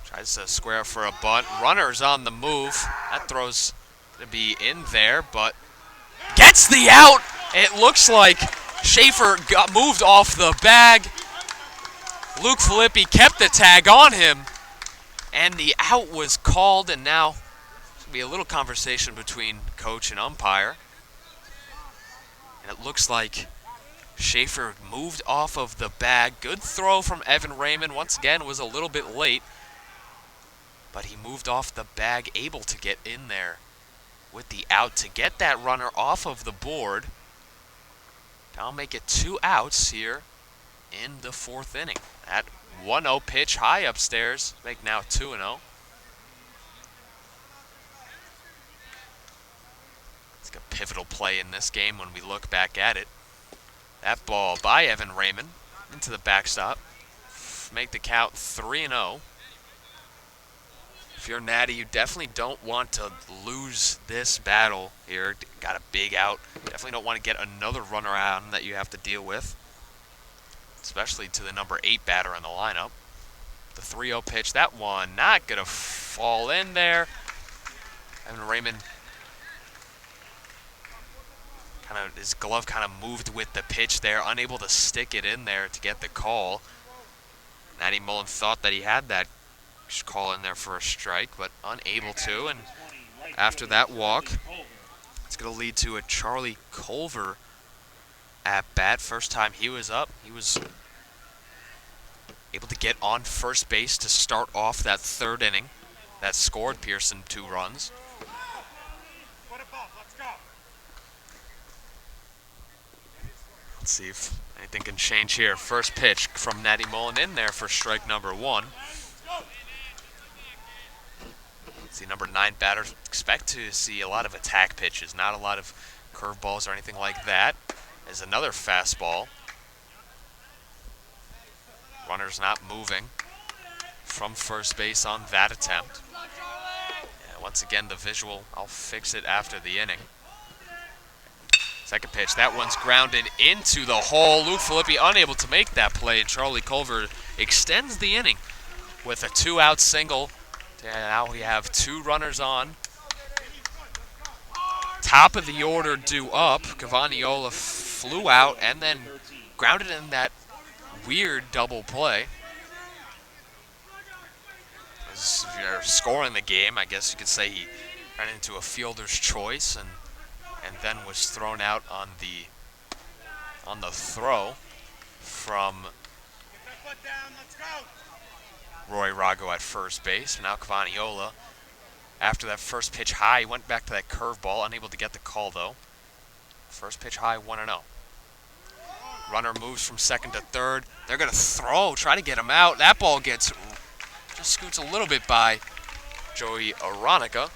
Tries to square for a bunt. Runner's on the move. That throw's going to be in there, but gets the out. It looks like Schaefer got moved off the bag. Luke Filippi kept the tag on him, and the out was called, and now Be a little conversation between coach and umpire. And it looks like Schaefer moved off of the bag. Good throw from Evan Raymond. Once again, was a little bit late. But he moved off the bag, able to get in there with the out to get that runner off of the board. That'll make it 2 outs here in the 4th inning. That 1-0 pitch high upstairs, make now 2-0. It's a pivotal play in this game when we look back at it. That ball by Evan Raymond into the backstop. Make the count 3-0. If you're Natty, you definitely don't want to lose this battle here. Got a big out. Definitely don't want to get another runner out that you have to deal with, especially to the number 8 batter in the lineup. The 3-0 pitch, that one not going to fall in there. Evan Raymond, his glove kind of moved with the pitch there, unable to stick it in there to get the call. Natty Mullen thought that he had that call in there for a strike, but unable to. And after that walk, it's going to lead to a Charlie Culver at bat. First time he was up, he was able to get on first base to start off that 3rd inning. That scored Pierson 2 runs. Let's see if anything can change here. First pitch from Natty Mullen in there for strike number 1. See, number 9 batters expect to see a lot of attack pitches, not a lot of curveballs or anything like that. There's another fastball. Runner's not moving from first base on that attempt. Yeah, once again, the visual, I'll fix it after the inning. Second pitch, that one's grounded into the hole. Luke Filippi unable to make that play, and Charlie Culver extends the inning with a 2-out single. And now we have 2 runners on. Top of the order due up. Cavaniola flew out and then grounded in that weird double play. As if you're scoring the game, I guess you could say he ran into a fielder's choice and then was thrown out on the throw from Roy Rago at first base. Now Cavaniola, after that first pitch high, he went back to that curveball, unable to get the call though. First pitch high, 1-0. Runner moves from second to third. They're going to throw, try to get him out. That ball just scoots a little bit by Joey Aronica.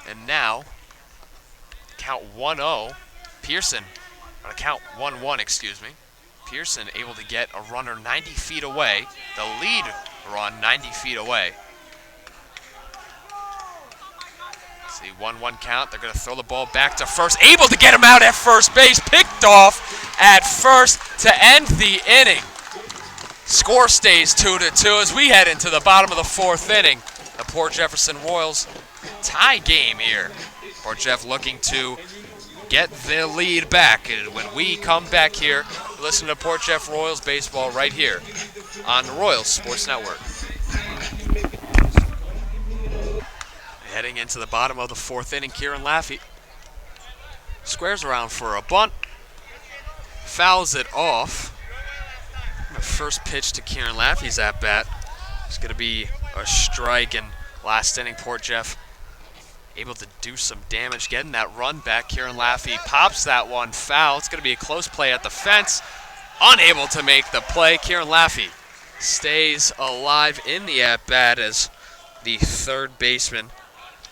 And now, count 1-0. Pierson, on a count 1-1, excuse me. Pierson able to get a runner 90 feet away. The lead run 90 feet away. See, 1-1 count. They're going to throw the ball back to first. Able to get him out at first base. Picked off at first to end the inning. Score stays 2-2 as we head into the bottom of the 4th inning. The Port Jefferson Royals tie game here. Port Jeff looking to get the lead back. And when we come back here, listen to Port Jeff Royals baseball right here on the Royals Sports Network. Heading into the bottom of the 4th inning, Kieran Laffey squares around for a bunt, fouls it off. The first pitch to Kieran Laffey's at bat is going to be a strike, and last inning, Port Jeff able to do some damage, getting that run back. Kieran Laffey pops that one foul. It's going to be a close play at the fence. Unable to make the play. Kieran Laffey stays alive in the at-bat as the 3rd baseman,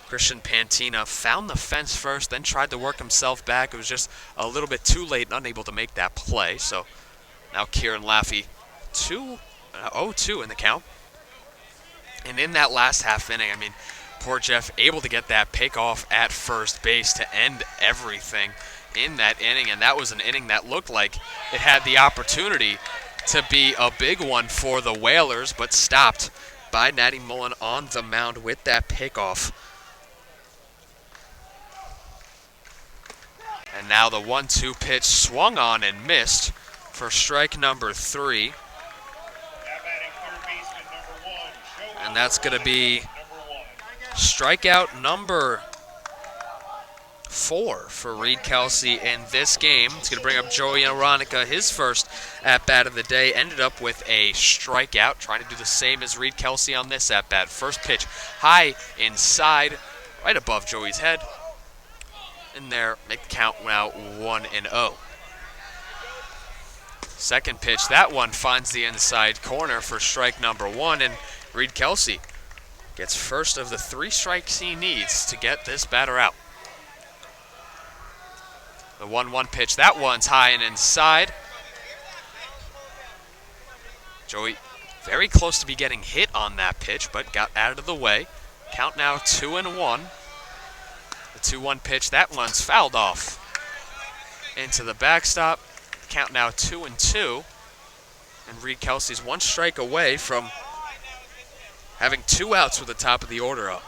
Christian Pantina, found the fence first, then tried to work himself back. It was just a little bit too late and unable to make that play. So now Kieran Laffey 0-2 in the count. And in that last half inning, I mean, Port Jeff able to get that pick off at first base to end everything in that inning. And that was an inning that looked like it had the opportunity to be a big one for the Whalers, but stopped by Natty Mullen on the mound with that pickoff. And now the 1-2 pitch swung on and missed for strike number 3. And that's going to be Strikeout number 4 for Reed Kelsey in this game. It's going to bring up Joey Aronica, his first at-bat of the day. Ended up with a strikeout, trying to do the same as Reed Kelsey on this at-bat. First pitch, high inside, right above Joey's head. In there, make the count now 1-0. Second pitch, that one finds the inside corner for strike number 1, and Reed Kelsey gets first of the 3 strikes he needs to get this batter out. The 1-1 pitch, that one's high and inside. Joey very close to be getting hit on that pitch, but got out of the way. Count now 2-1. The 2-1 pitch, that one's fouled off into the backstop. Count now 2-2. And Reed Kelsey's 1 strike away from having 2 outs with the top of the order up.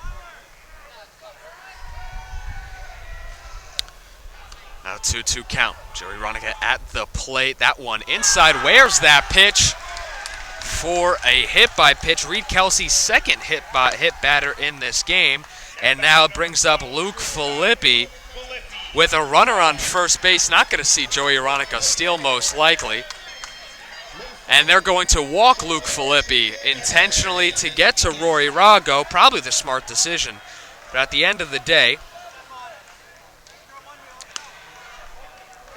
Now 2-2 count. Joey Aronica at the plate. That one inside. Where's that pitch for a hit by pitch? Reed Kelsey's second hit batter in this game. And now it brings up Luke Filippi with a runner on first base. Not going to see Joey Aronica steal most likely. And they're going to walk Luke Filippi intentionally to get to Rory Rago. Probably the smart decision. But at the end of the day,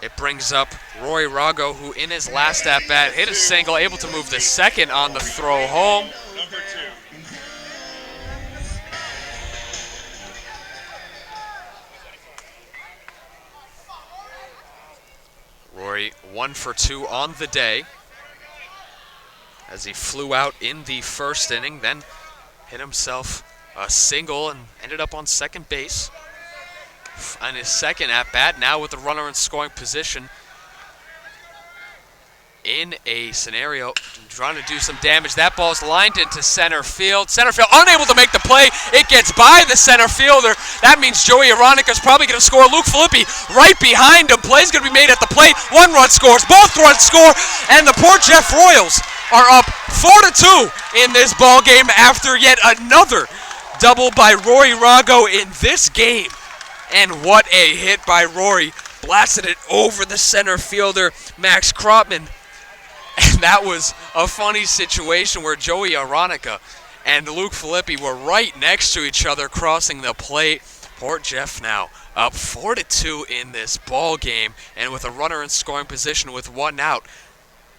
it brings up Rory Rago, who in his last at-bat hit a single, able to move the second on the throw home. Number 2. Rory 1 for 2 on the day as he flew out in the first inning, then hit himself a single and ended up on second base on his second at-bat, now with the runner in scoring position in a scenario trying to do some damage. That ball's lined into center field. Center field unable to make the play. It gets by the center fielder. That means Joey Aronica is probably going to score. Luke Filippi right behind him. Play's going to be made at the plate. 1 run scores. Both runs score. And the Port Jeff Royals are up 4-2 in this ball game after yet another double by Rory Rago in this game. And what a hit by Rory. Blasted it over the center fielder, Max Kropman. And that was a funny situation where Joey Aronica and Luke Filippi were right next to each other crossing the plate. Port Jeff now up 4-2 in this ball game, and with a runner in scoring position with 1 out,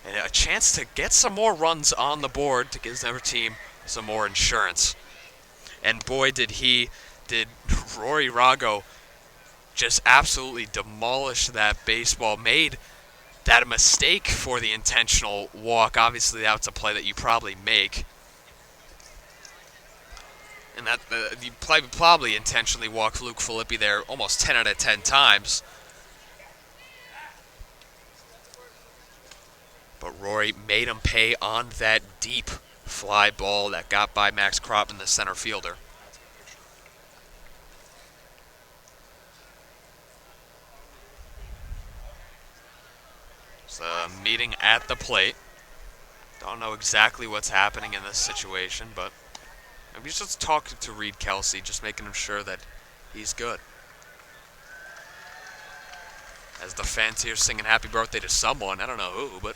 and a chance to get some more runs on the board to give their team some more insurance. And boy, did Rory Rago just absolutely demolish that baseball, made that a mistake for the intentional walk. Obviously, that's a play that you probably make. And that you probably intentionally walked Luke Filippi there almost 10 out of 10 times. But Rory made him pay on that deep fly ball that got by Max Kropman, the center fielder. Meeting at the plate. Don't know exactly what's happening in this situation, but maybe just talking to Reed Kelsey, just making sure that he's good. As the fans here singing happy birthday to someone, I don't know who, but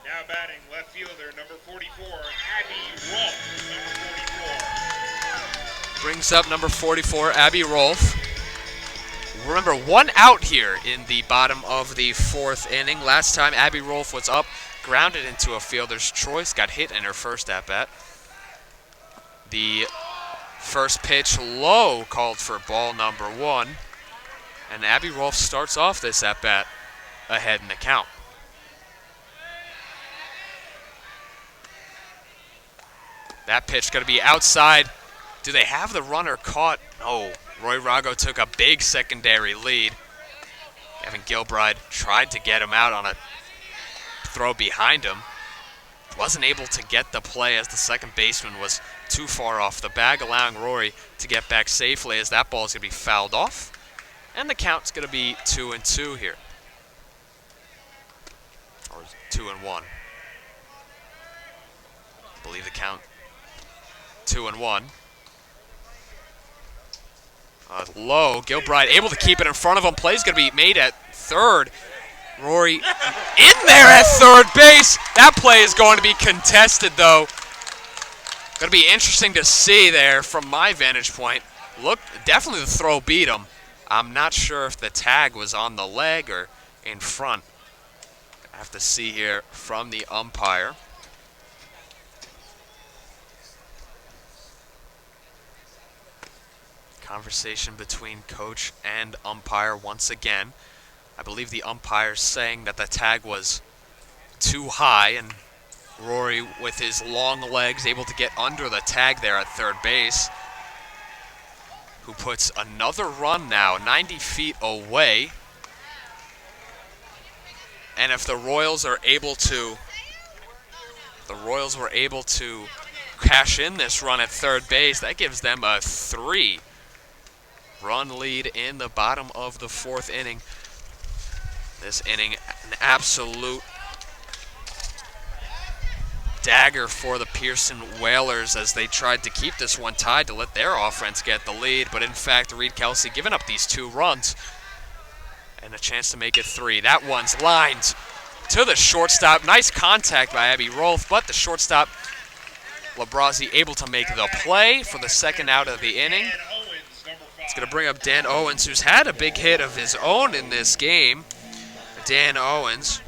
Now batting left fielder, number 44, Abby Wolf. Number 44. brings up number 44, Abby Rolfe. Remember, 1 out here in the bottom of the 4th inning. Last time Abby Rolfe was up, grounded into a fielder's choice, got hit in her first at-bat. The first pitch low, called for ball number 1. And Abby Rolfe starts off this at-bat ahead in the count. That pitch going to be outside. Do they have the runner caught? No. Roy Rago took a big secondary lead. Kevin Gilbride tried to get him out on a throw behind him. Wasn't able to get the play as the second baseman was too far off the bag, allowing Rory to get back safely as that ball is going to be fouled off. And the count's going to be 2-2 here. 2-1. I believe the count 2-1. Low, Gilbride able to keep it in front of him. Play's going to be made at third. Rory in there at third base. That play is going to be contested, though. Going to be interesting to see there from my vantage point. Look, definitely the throw beat him. I'm not sure if the tag was on the leg or in front. I have to see here from the umpire. Conversation between coach and umpire once again. I believe the umpire's saying that the tag was too high, and Rory, with his long legs, able to get under the tag there at third base, who puts another run now 90 feet away. And if the Royals are able to, cash in this run at third base, that gives them a 3-run lead in the bottom of the fourth inning. This inning, an absolute dagger for the Pierson Whalers as they tried to keep this one tied to let their offense get the lead. But in fact, Reed Kelsey giving up these 2 runs and a chance to make it 3. That one's lined to the shortstop. Nice contact by Abby Rolfe, but the shortstop, Labrazzi, able to make the play for the second out of the inning. It's going to bring up Dan Owens, who's had a big hit of his own in this game. Dan Owens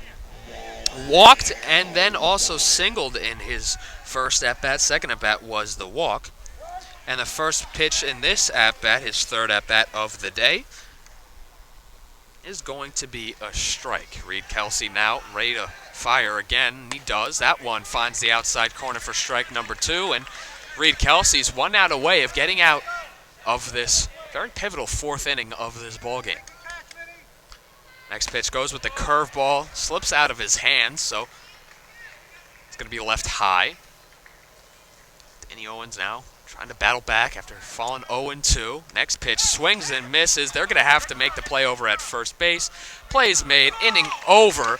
walked and then also singled in his first at-bat. Second at-bat was the walk. And the first pitch in this at-bat, his third at-bat of the day, is going to be a strike. Reed Kelsey now ready to fire again, and he does. That one finds the outside corner for strike number 2, and Reed Kelsey's 1 out away of getting out of this very pivotal fourth inning of this ballgame. Next pitch goes with the curveball, slips out of his hands, so it's going to be left high. Danny Owens now trying to battle back after falling 0-2. Next pitch swings and misses. They're going to have to make the play over at first base. Play is made, inning over.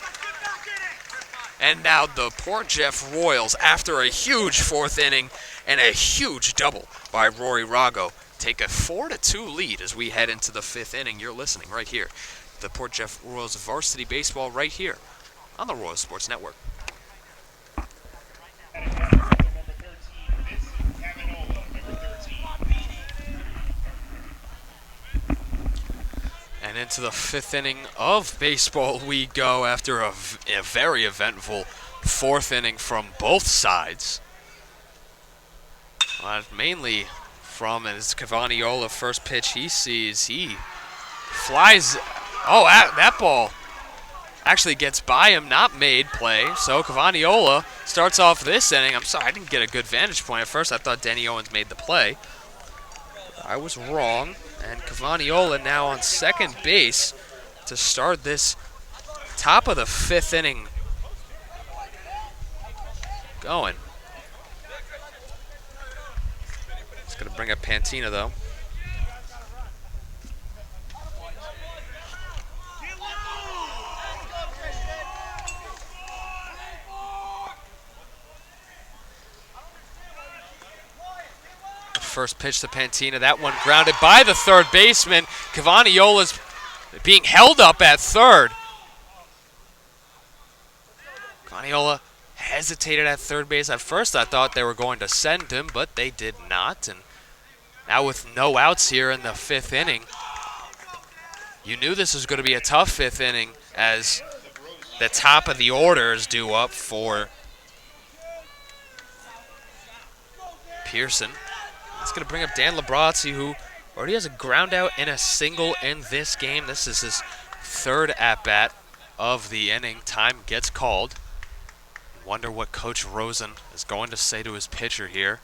And now the Port Jeff Royals, after a huge fourth inning and a huge double by Rory Rago, take a 4-2 lead as we head into the fifth inning. You're listening right here. The Port Jeff Royals varsity baseball right here on the Royal Sports Network. And into the fifth inning of baseball we go after a very eventful fourth inning from both sides. Mainly from his Cavaniola first pitch he sees. He flies. Oh, that ball actually gets by him, not made play. So Cavaniola starts off this inning. I'm sorry, I didn't get a good vantage point at first. I thought Danny Owens made the play. I was wrong. And Cavaniola now on second base to start this top of the fifth inning going. It's going to bring up Pantina, though. First pitch to Pantina. That one grounded by the third baseman. Cavaniola's being held up at third. Cavaniola hesitated at third base. At first I thought they were going to send him, but they did not. And now with no outs here in the fifth inning, you knew this was going to be a tough fifth inning as the top of the order is due up for Pierson. It's going to bring up Dan Labrazzi, who already has a ground out and a single in this game. This is his third at-bat of the inning. Time gets called. Wonder what Coach Rosen is going to say to his pitcher here.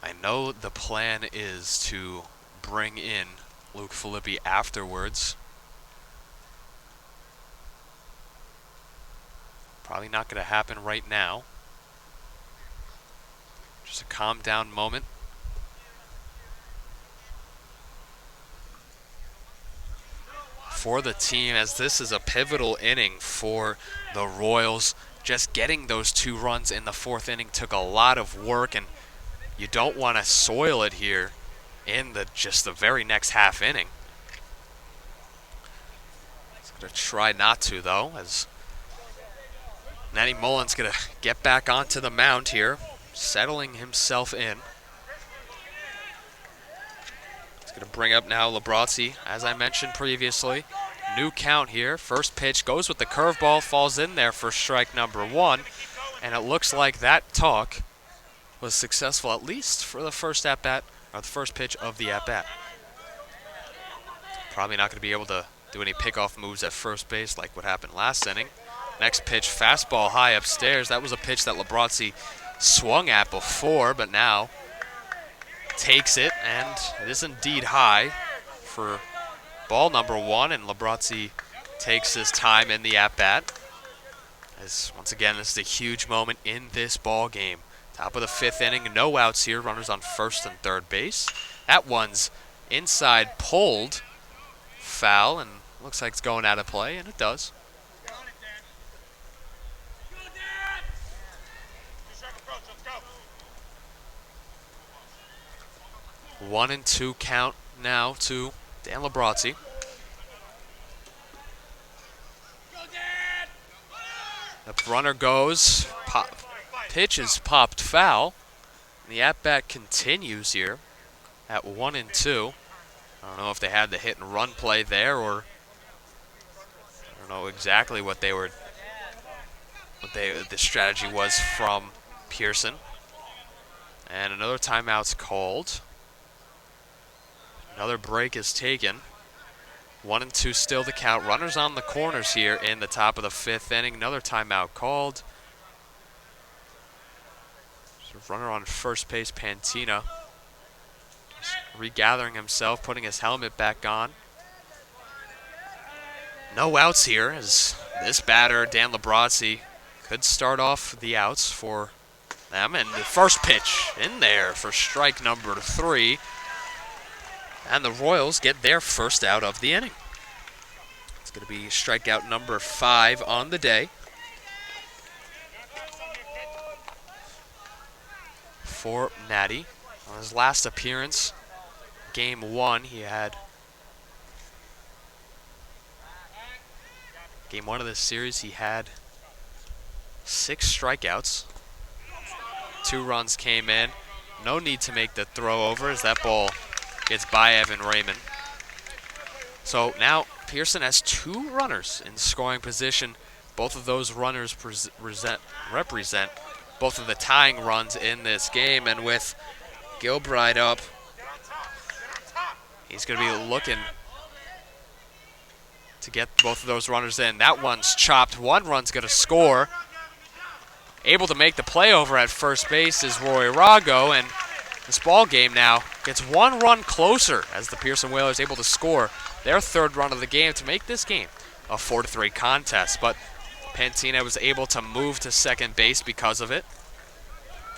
I know the plan is to bring in Luke Filippi afterwards. Probably not going to happen right now. Just a calm down moment. for the team, as this is a pivotal inning for the Royals. Just getting those 2 runs in the 4th inning took a lot of work, and you don't want to soil it here in just the very next half inning. He's going to try not to, though, as Natty Mullen's going to get back onto the mound here, settling himself in. He's going to bring up now Labrazzi, as I mentioned previously. New count here. First pitch goes with the curveball, falls in there for strike number 1. And it looks like that talk was successful, at least for the first at-bat, or the first pitch of the at-bat. Probably not going to be able to do any pickoff moves at first base like what happened last inning. Next pitch, fastball high upstairs. That was a pitch that Labrazzi swung at before, but now takes it, and it is indeed high for ball number 1, and Labrazzi takes his time in the at-bat. As once again, this is a huge moment in this ball game. Top of the 5th inning, no outs here. Runners on first and third base. That one's inside, pulled, foul, and looks like it's going out of play, and it does. One and 2 count now to Dan Labrazzi. The runner goes, pitch is popped foul. And the at-bat continues here at 1 and 2. I don't know if they had the hit and run play there, or I don't know exactly what the strategy was from Pierson. And another timeout's called. Another break is taken. 1 and 2 still the count. Runners on the corners here in the top of the 5th inning. Another timeout called. So runner on first base, Pantina. Just regathering himself, putting his helmet back on. No outs here, as this batter, Dan Labrazzi, could start off the outs for them. And the first pitch in there for strike number 3. And the Royals get their first out of the inning. It's going to be strikeout number 5 on the day for Natty. On his last appearance, game 1, he had game 1 of this series, he had 6 strikeouts. 2 runs came in. No need to make the throw over, as that ball gets by Evan Raymond. So now Pierson has 2 runners in scoring position. Both of those runners represent both of the tying runs in this game. And with Gilbride up, he's going to be looking to get both of those runners in. That one's chopped. 1 run's going to score. Able to make the play over at first base is Roy Rago, and this ball game now gets 1 run closer as the Pierson Whalers able to score their 3rd run of the game to make this game a 4-3 contest. But Pantina was able to move to second base because of it.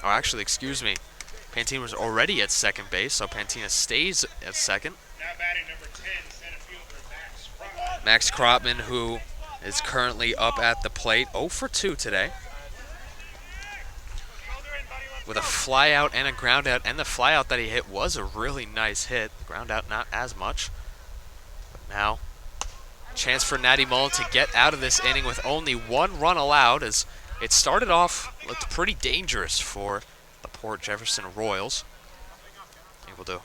Or actually, excuse me, Pantina was already at second base, so Pantina stays at second. Now batting number 10, center fielder Max Kropman, who is currently up at the plate, 0 for 2 today, with a fly out and a ground out, and the fly out that he hit was a really nice hit. The ground out not as much. But now, chance for Natty Mullen to get out of this inning with only 1 run allowed, as it started off, looked pretty dangerous for the Port Jefferson Royals. Able to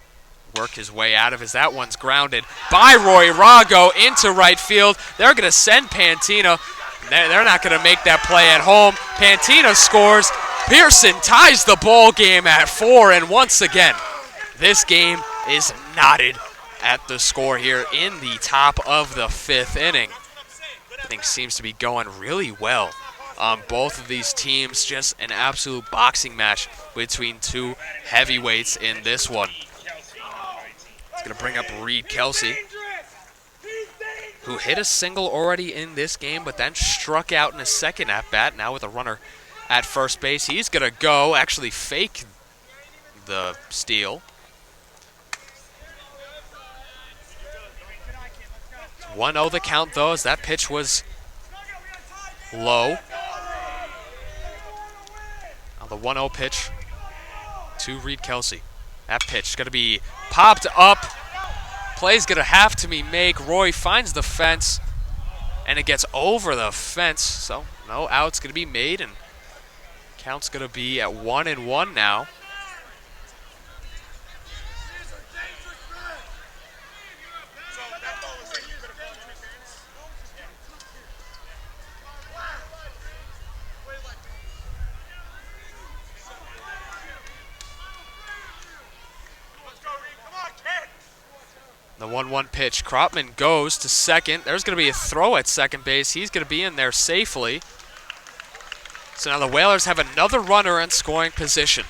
work his way out of as that one's grounded by Roy Rago into right field. They're going to send Pantina. They're not going to make that play at home. Pantina scores. Pierson ties the ball game at 4, and once again, this game is knotted at the score here in the top of the 5th inning. Everything seems to be going really well on both of these teams. Just an absolute boxing match between 2 heavyweights in this one. It's going to bring up Reed Kelsey, who hit a single already in this game, but then struck out in his second at-bat, now with a runner at first base. He's going to go, actually fake the steal. 1-0 the count, though, as that pitch was low. Now the 1-0 pitch to Reed Kelsey. That pitch going to be popped up. Play's going to have to be made. Roy finds the fence, and it gets over the fence. So no out's going to be made, and count's going to be at 1-1 now. The 1-1 pitch. Kropman goes to second. There's going to be a throw at second base. He's going to be in there safely. So now the Whalers have another runner in scoring position.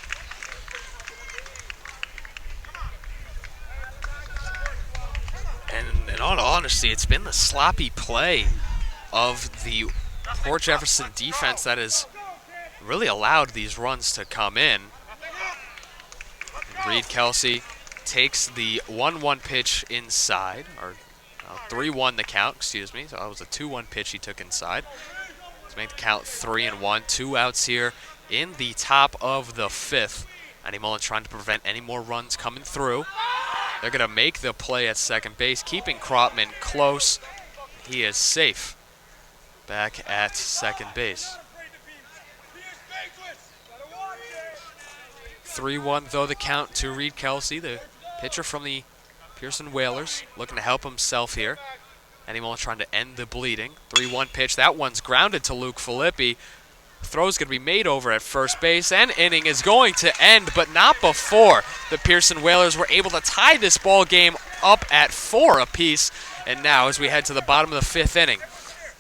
And in all honesty, it's been the sloppy play of the Port Jefferson defense that has really allowed these runs to come in. Reed Kelsey takes the 1-1 pitch inside, or 3-1 the count, excuse me. So that was a 2-1 pitch he took inside. Let's make the count 3-1. 2 outs here in the top of the 5th. Matty Mullen trying to prevent any more runs coming through. They're going to make the play at second base, keeping Kropman close. He is safe back at second base. 3-1 though the count to Reed Kelsey, the pitcher from the Pierson Whalers, looking to help himself here. Matty Mullen trying to end the bleeding. 3-1 pitch. That one's grounded to Luke Filippi. Throw's going to be made over at first base, and inning is going to end, but not before the Pierson Whalers were able to tie this ball game up at 4 apiece. And now, as we head to the bottom of the 5th inning,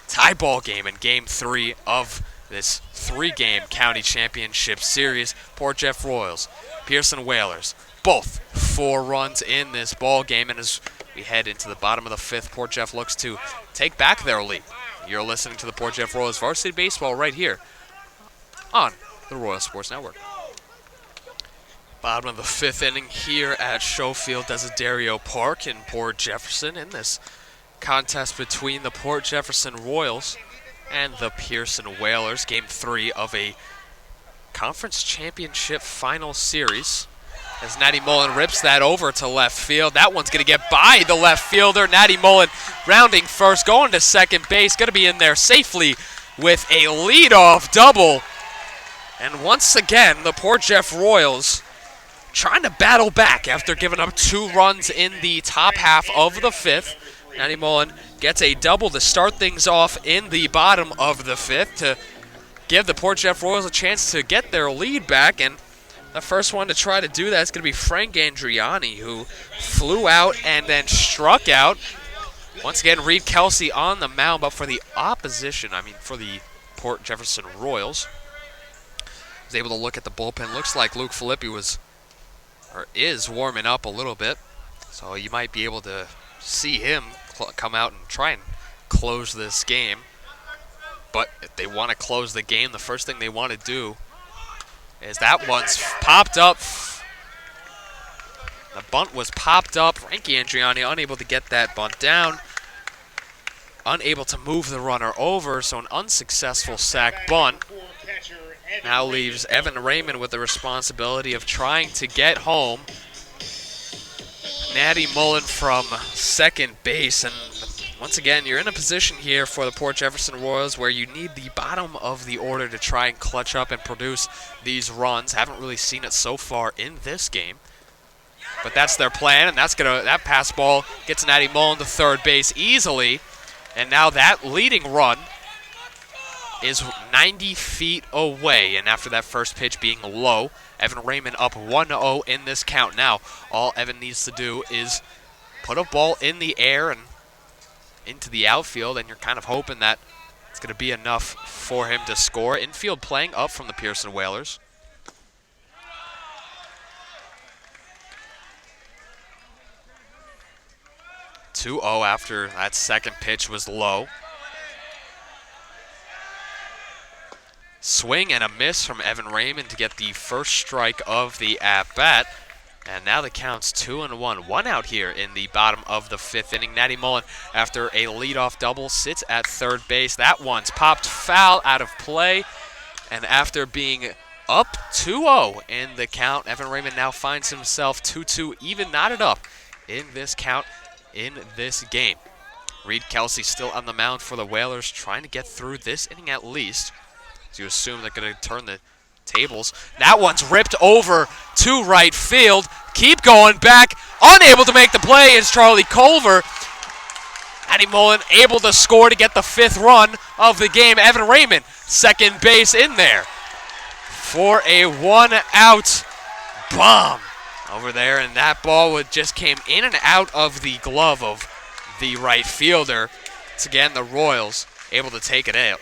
tie ball game in Game 3 of this 3-game county championship series. Port Jeff Royals, Pierson Whalers, both 4 runs in this ball game. And as we head into the bottom of the 5th, Port Jeff looks to take back their lead. You're listening to the Port Jeff Royals Varsity Baseball right here on the Royal Sports Network. Bottom of the 5th inning here at Schofield Desiderio Park in Port Jefferson in this contest between the Port Jefferson Royals and the Pierson Whalers. Game 3 of a conference championship final series. As Matty Mullen rips that over to left field. That one's going to get by the left fielder. Matty Mullen rounding first, going to second base. Going to be in there safely with a leadoff double. And once again, the Port Jeff Royals trying to battle back after giving up 2 runs in the top half of the 5th. Matty Mullen gets a double to start things off in the bottom of the 5th to give the Port Jeff Royals a chance to get their lead back. And the first one to try to do that is going to be Frank Andriani, who flew out and then struck out. Once again, Reed Kelsey on the mound, but for the opposition, for the Port Jefferson Royals, was able to look at the bullpen. Looks like Luke Filippi is warming up a little bit, so you might be able to see him come out and try and close this game. But if they want to close the game, the first thing they want to do is that one's popped up. The bunt was popped up. Frankie Andriani unable to get that bunt down. Unable to move the runner over, so an unsuccessful sac bunt. Now leaves Evan Raymond with the responsibility of trying to get home. Matty Mullen from second base, and once again, you're in a position here for the Port Jefferson Royals where you need the bottom of the order to try and clutch up and produce these runs. Haven't really seen it so far in this game, but that's their plan, and that pass ball gets Matty Mullen to third base easily, and now that leading run is 90 feet away, and after that first pitch being low, Evan Raymond up 1-0 in this count. Now, all Evan needs to do is put a ball in the air and into the outfield, and you're kind of hoping that it's going to be enough for him to score. Infield playing up from the Pierson Whalers. (2-0) after that second pitch was low. Swing and a miss from Evan Raymond to get the first strike of the at-bat. And now the count's 2-1. One out here in the bottom of the fifth inning. Natty Mullen, after a leadoff double, sits at third base. That one's popped foul out of play. And after being up 2-0 in the count, Evan Raymond now finds himself 2-2, even knotted up in this count in this game. Reed Kelsey still on the mound for the Whalers, trying to get through this inning at least. So you assume they're going to turn the tables. That one's ripped over to right field. Keep going back. Unable to make the play is Charlie Culver. Natty Mullen able to score to get the fifth run of the game. Evan Raymond, second base in there for a one-out bomb over there. And that ball just came in and out of the glove of the right fielder. It's again the Royals able to take it out.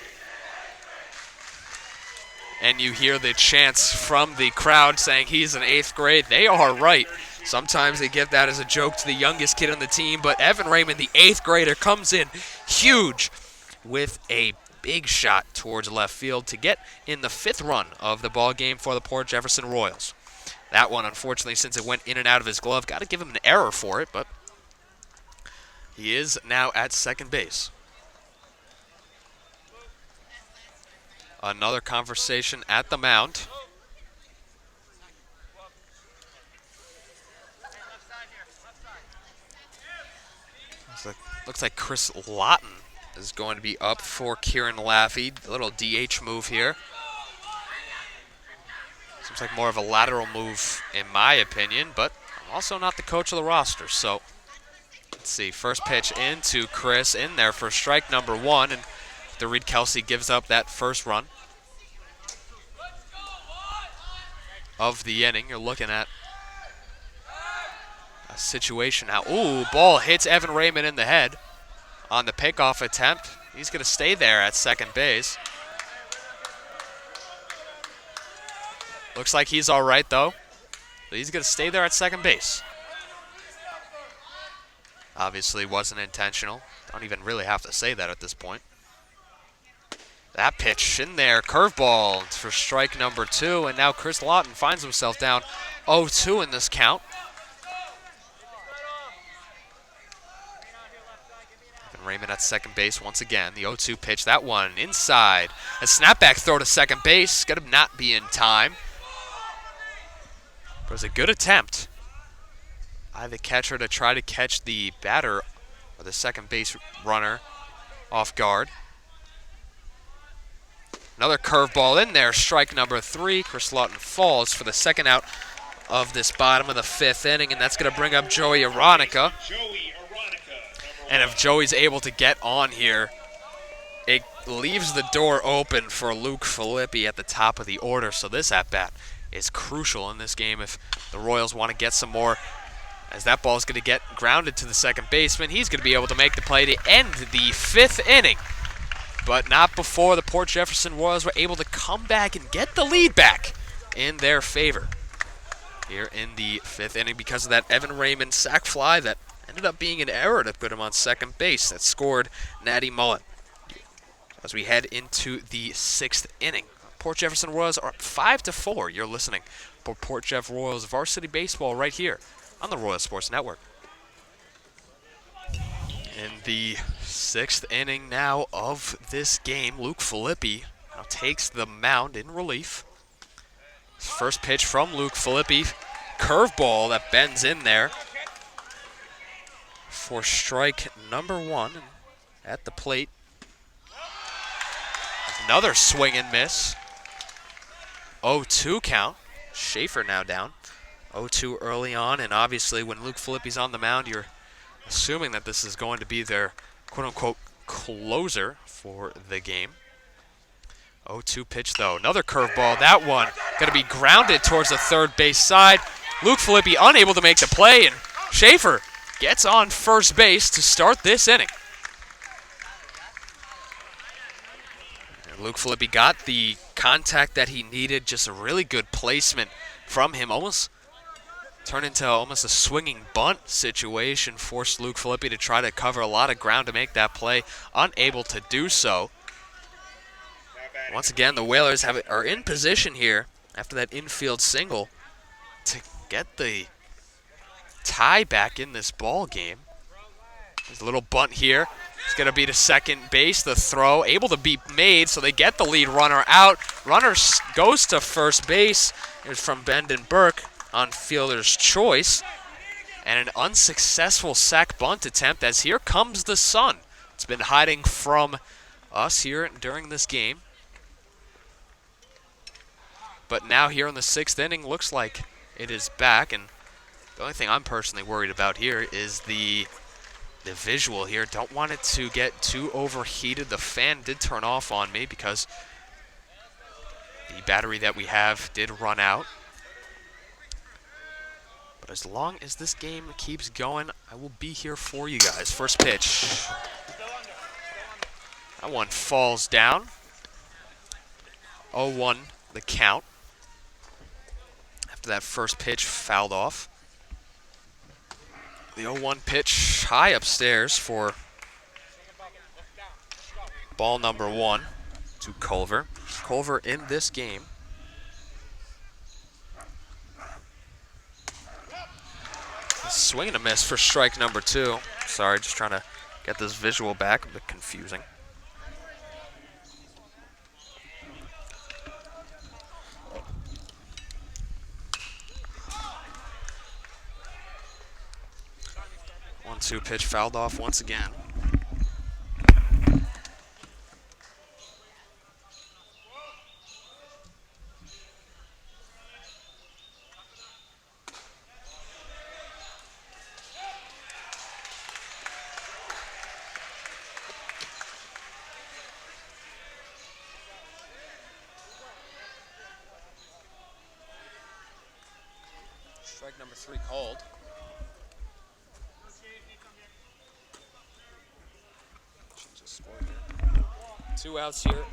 And you hear the chants from the crowd saying he's in 8th grade. They are right. Sometimes they give that as a joke to the youngest kid on the team, but Evan Raymond, the 8th grader, comes in huge with a big shot towards left field to get in the fifth run of the ball game for the Port Jefferson Royals. That one, unfortunately, since it went in and out of his glove, got to give him an error for it, but he is now at second base. Another conversation at the mound. Looks like Chris Lawton is going to be up for Kieran Laffey. A little DH move here. Seems like more of a lateral move in my opinion, but I'm also not the coach of the roster, so let's see. First pitch into Chris in there for strike number one, and the Reed Kelsey gives up that first run of the inning. You're looking at a situation now. Ooh, ball hits Evan Raymond in the head on the pickoff attempt. He's going to stay there at second base. Looks like he's all right, though. So he's going to stay there at second base. Obviously wasn't intentional. Don't even really have to say that at this point. That pitch in there, curveball for strike number two, and now Chris Lawton finds himself down 0-2 in this count. And Raymond at second base once again. The 0-2 pitch, that one inside. A snapback throw to second base, got to not be in time. It was a good attempt by the catcher to try to catch the batter or the second base runner off guard. Another curveball in there, strike number three. Chris Lawton falls for the second out of this bottom of the fifth inning, and that's going to bring up Joey Aronica. And if Joey's able to get on here, it leaves the door open for Luke Filippi at the top of the order. So this at-bat is crucial in this game if the Royals want to get some more, as that ball is going to get grounded to the second baseman. He's going to be able to make the play to end the fifth inning. But not before the Port Jefferson Royals were able to come back and get the lead back in their favor here in the fifth inning because of that Evan Raymond sac fly that ended up being an error to put him on second base that scored Natty Mullen. As we head into the sixth inning, Port Jefferson Royals are up 5-4. You're listening for Port Jeff Royals varsity baseball right here on the Royal Sports Network. In the sixth inning now of this game, Luke Filippi now takes the mound in relief. First pitch from Luke Filippi, curveball that bends in there for strike number one. At the plate, another swing and miss. 0-2 count. Schaefer now down 0-2 early on, and obviously when Luke Filippi's on the mound, you're assuming that this is going to be their quote-unquote closer for the game. 0-2 pitch, though. Another curveball. That one going to be grounded towards the third base side. Luke Filippi unable to make the play, and Schaefer gets on first base to start this inning. And Luke Filippi got the contact that he needed. Just a really good placement from him. Almost turned into almost a swinging bunt situation. Forced Luke Filippi to try to cover a lot of ground to make that play. Unable to do so. Once again, the Whalers are in position here after that infield single to get the tie back in this ball game. There's a little bunt here. It's going to be to second base. The throw able to be made, so they get the lead runner out. Runner goes to first base. It's from Bendon Burke on fielder's choice. And an unsuccessful sac bunt attempt as here comes the sun. It's been hiding from us here during this game. But now here in the 6th inning, looks like it is back. And the only thing I'm personally worried about here is the visual here. Don't want it to get too overheated. The fan did turn off on me because the battery that we have did run out. But as long as this game keeps going, I will be here for you guys. First pitch. That one falls down. 0-1 the count. After that first pitch fouled off. The 0-1 pitch high upstairs for ball number 1 to Culver. Culver in this game. Swing and a miss for strike number 2. Sorry, just trying to get this visual back. A bit confusing. One-two pitch fouled off once again. Strike number 3 called. Two outs here.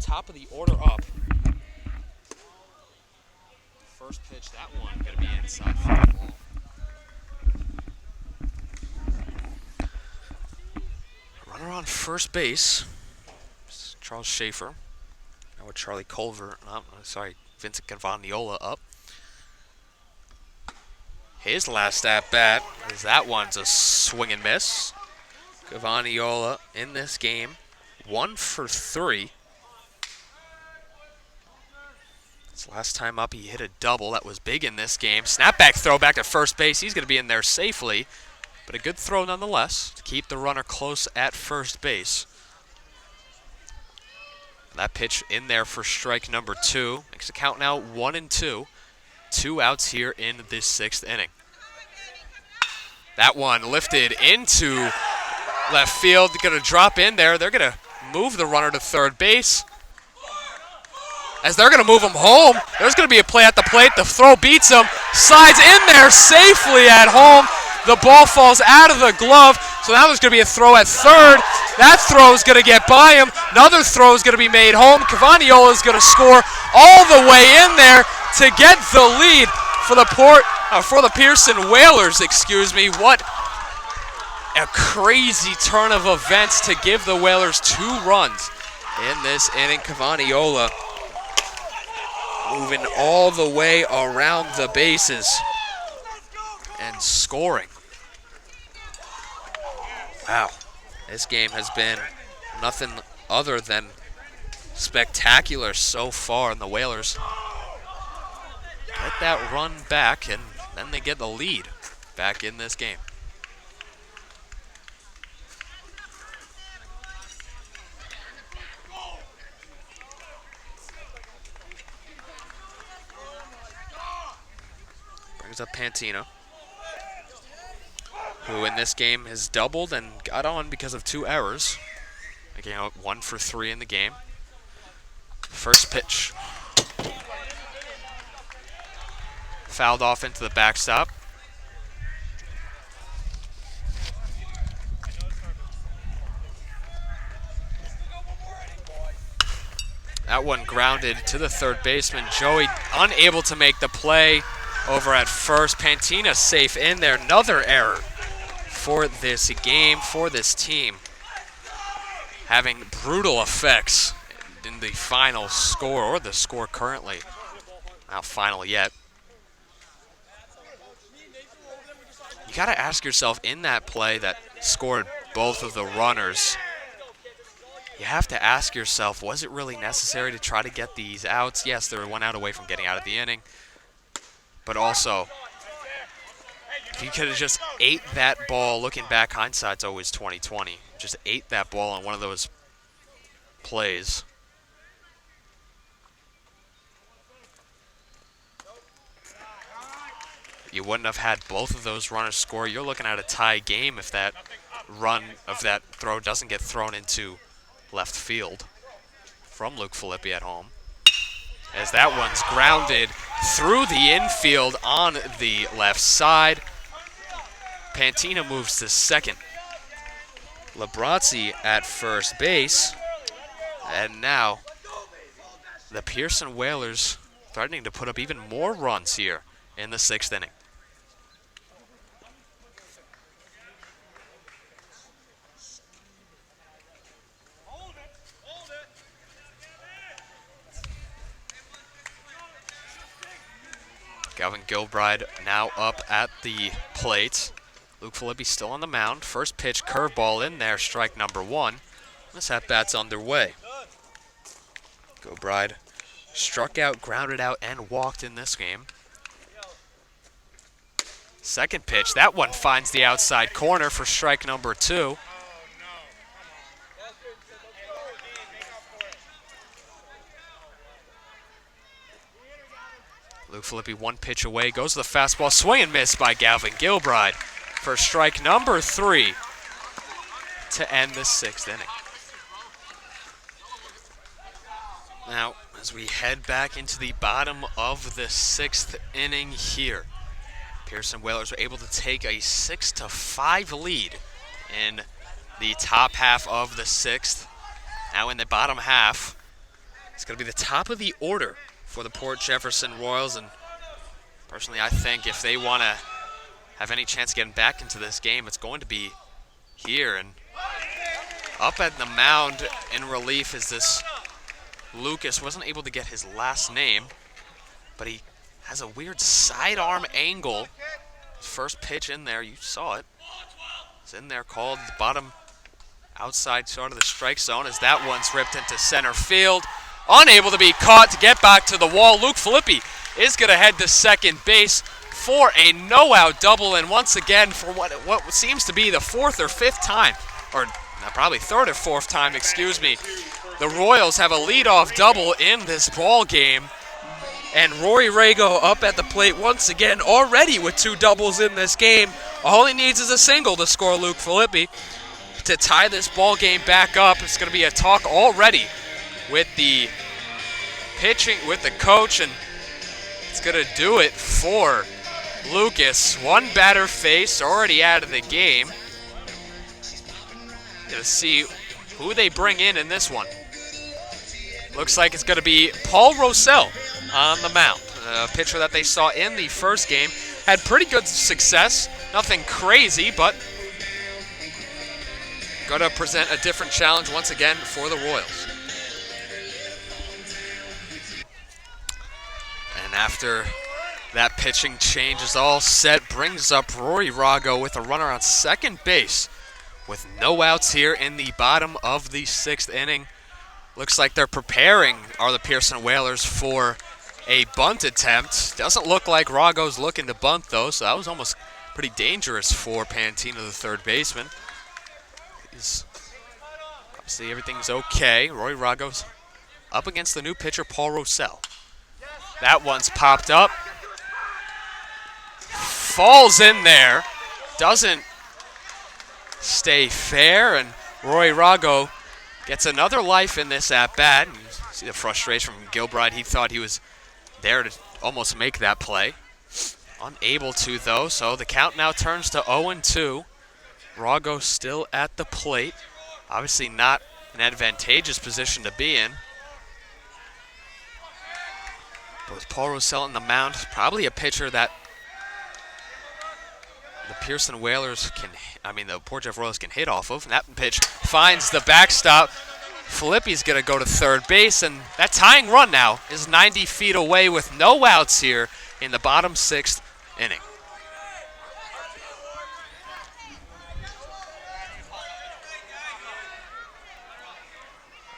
Top of the order up. First pitch, that one going to be inside for the ball. Runner on first base. Charles Schaefer. Now with Charlie Culver. Vincent Cavagnola up. His last at bat is that one's a swing and miss. Cavagnola in this game, 1 for 3. His last time up, he hit a double. That was big in this game. Snapback throw back to first base. He's going to be in there safely, but a good throw nonetheless to keep the runner close at first base. That pitch in there for strike number 2. Makes the count now 1-2. 2 outs here in this 6th inning. That one lifted into left field. Going to drop in there. They're going to move the runner to third base. As they're going to move him home, there's going to be a play at the plate. The throw beats him. Slides in there safely at home. The ball falls out of the glove. So now there's going to be a throw at third. That throw is going to get by him. Another throw is going to be made home. Cavagnola is going to score all the way in there to get the lead for the Pierson Whalers. What a crazy turn of events to give the Whalers 2 runs in this inning. Cavagnola moving all the way around the bases and scoring. Wow, this game has been nothing other than spectacular so far, and the Whalers get that run back, and then they get the lead back in this game. Brings up Pantina, who in this game has doubled and got on because of 2 errors, making out 1 for 3 in the game. First pitch. Fouled off into the backstop. That one grounded to the third baseman. Joey unable to make the play over at first. Pantina safe in there. Another error for this game, for this team, having brutal effects in the final score, or the score currently. Not final yet. you got to ask yourself, in that play that scored both of the runners, you have to ask yourself, was it really necessary to try to get these outs? Yes, they were 1 out away from getting out of the inning. But also, if he could have just ate that ball, looking back, hindsight's always 20/20. Just ate that ball on one of those plays. You wouldn't have had both of those runners score. You're looking at a tie game if that throw doesn't get thrown into left field from Luke Filippi at home. As that one's grounded through the infield on the left side. Pantina moves to second. Labrazzi at first base. And now the Pierson Whalers threatening to put up even more runs here in the 6th inning. Galvin Gilbride now up at the plate. Luke Filippi still on the mound. First pitch, curveball in there, strike number 1. This at-bat's underway. Gilbride struck out, grounded out, and walked in this game. Second pitch, that one finds the outside corner for strike number 2. Luke Filippi 1 pitch away, goes to the fastball, swing and miss by Galvin Gilbride for strike number 3 to end the 6th inning. Now, as we head back into the bottom of the 6th inning here, Pierson Whalers were able to take a 6-5 lead in the top half of the 6th. Now in the bottom half, it's going to be the top of the order for the Port Jefferson Royals, and personally I think if they want to have any chance of getting back into this game, it's going to be here. And up at the mound in relief is this Lucas. Wasn't able to get his last name, but he has a weird sidearm angle. First pitch in there, you saw it. It's in there, called the bottom outside sort of the strike zone, as that one's ripped into center field. Unable to be caught to get back to the wall. Luke Filippi is going to head to second base for a no-out double, and once again, for what seems to be the 4th or 5th time, or probably 3rd or 4th time, excuse me, the Royals have a leadoff double in this ball game. And Rory Rago up at the plate once again, already with 2 doubles in this game. All he needs is a single to score Luke Filippi to tie this ball game back up. It's going to be a talk already with the pitching, with the coach, and it's going to do it for Lucas. 1 batter faced, already out of the game. Going to see who they bring in this one. Looks like it's going to be Paul Rosell on the mound. A pitcher that they saw in the first game. Had pretty good success. Nothing crazy, but going to present a different challenge once again for the Royals. And after that pitching change is all set, brings up Rory Rago with a runner on second base with no outs here in the bottom of the 6th inning. Looks like they're preparing, are the Pierson Whalers, for a bunt attempt. Doesn't look like Rago's looking to bunt, though, so that was almost pretty dangerous for Pantina, the third baseman. Obviously, everything's okay. Rory Rago's up against the new pitcher, Paul Rosell. That one's popped up. Falls in there. Doesn't stay fair, and Rory Rago gets another life in this at-bat. You see the frustration from Gilbride. He thought he was there to almost make that play. Unable to, though, so the count now turns to 0-2. Rago still at the plate. Obviously not an advantageous position to be in. But with Paul Rosell on the mound, probably a pitcher that the Pierson Whalers the Port Jeff Royals can hit off of. And that pitch finds the backstop. Filippi's going to go to third base, and that tying run now is 90 feet away with no outs here in the bottom 6th inning.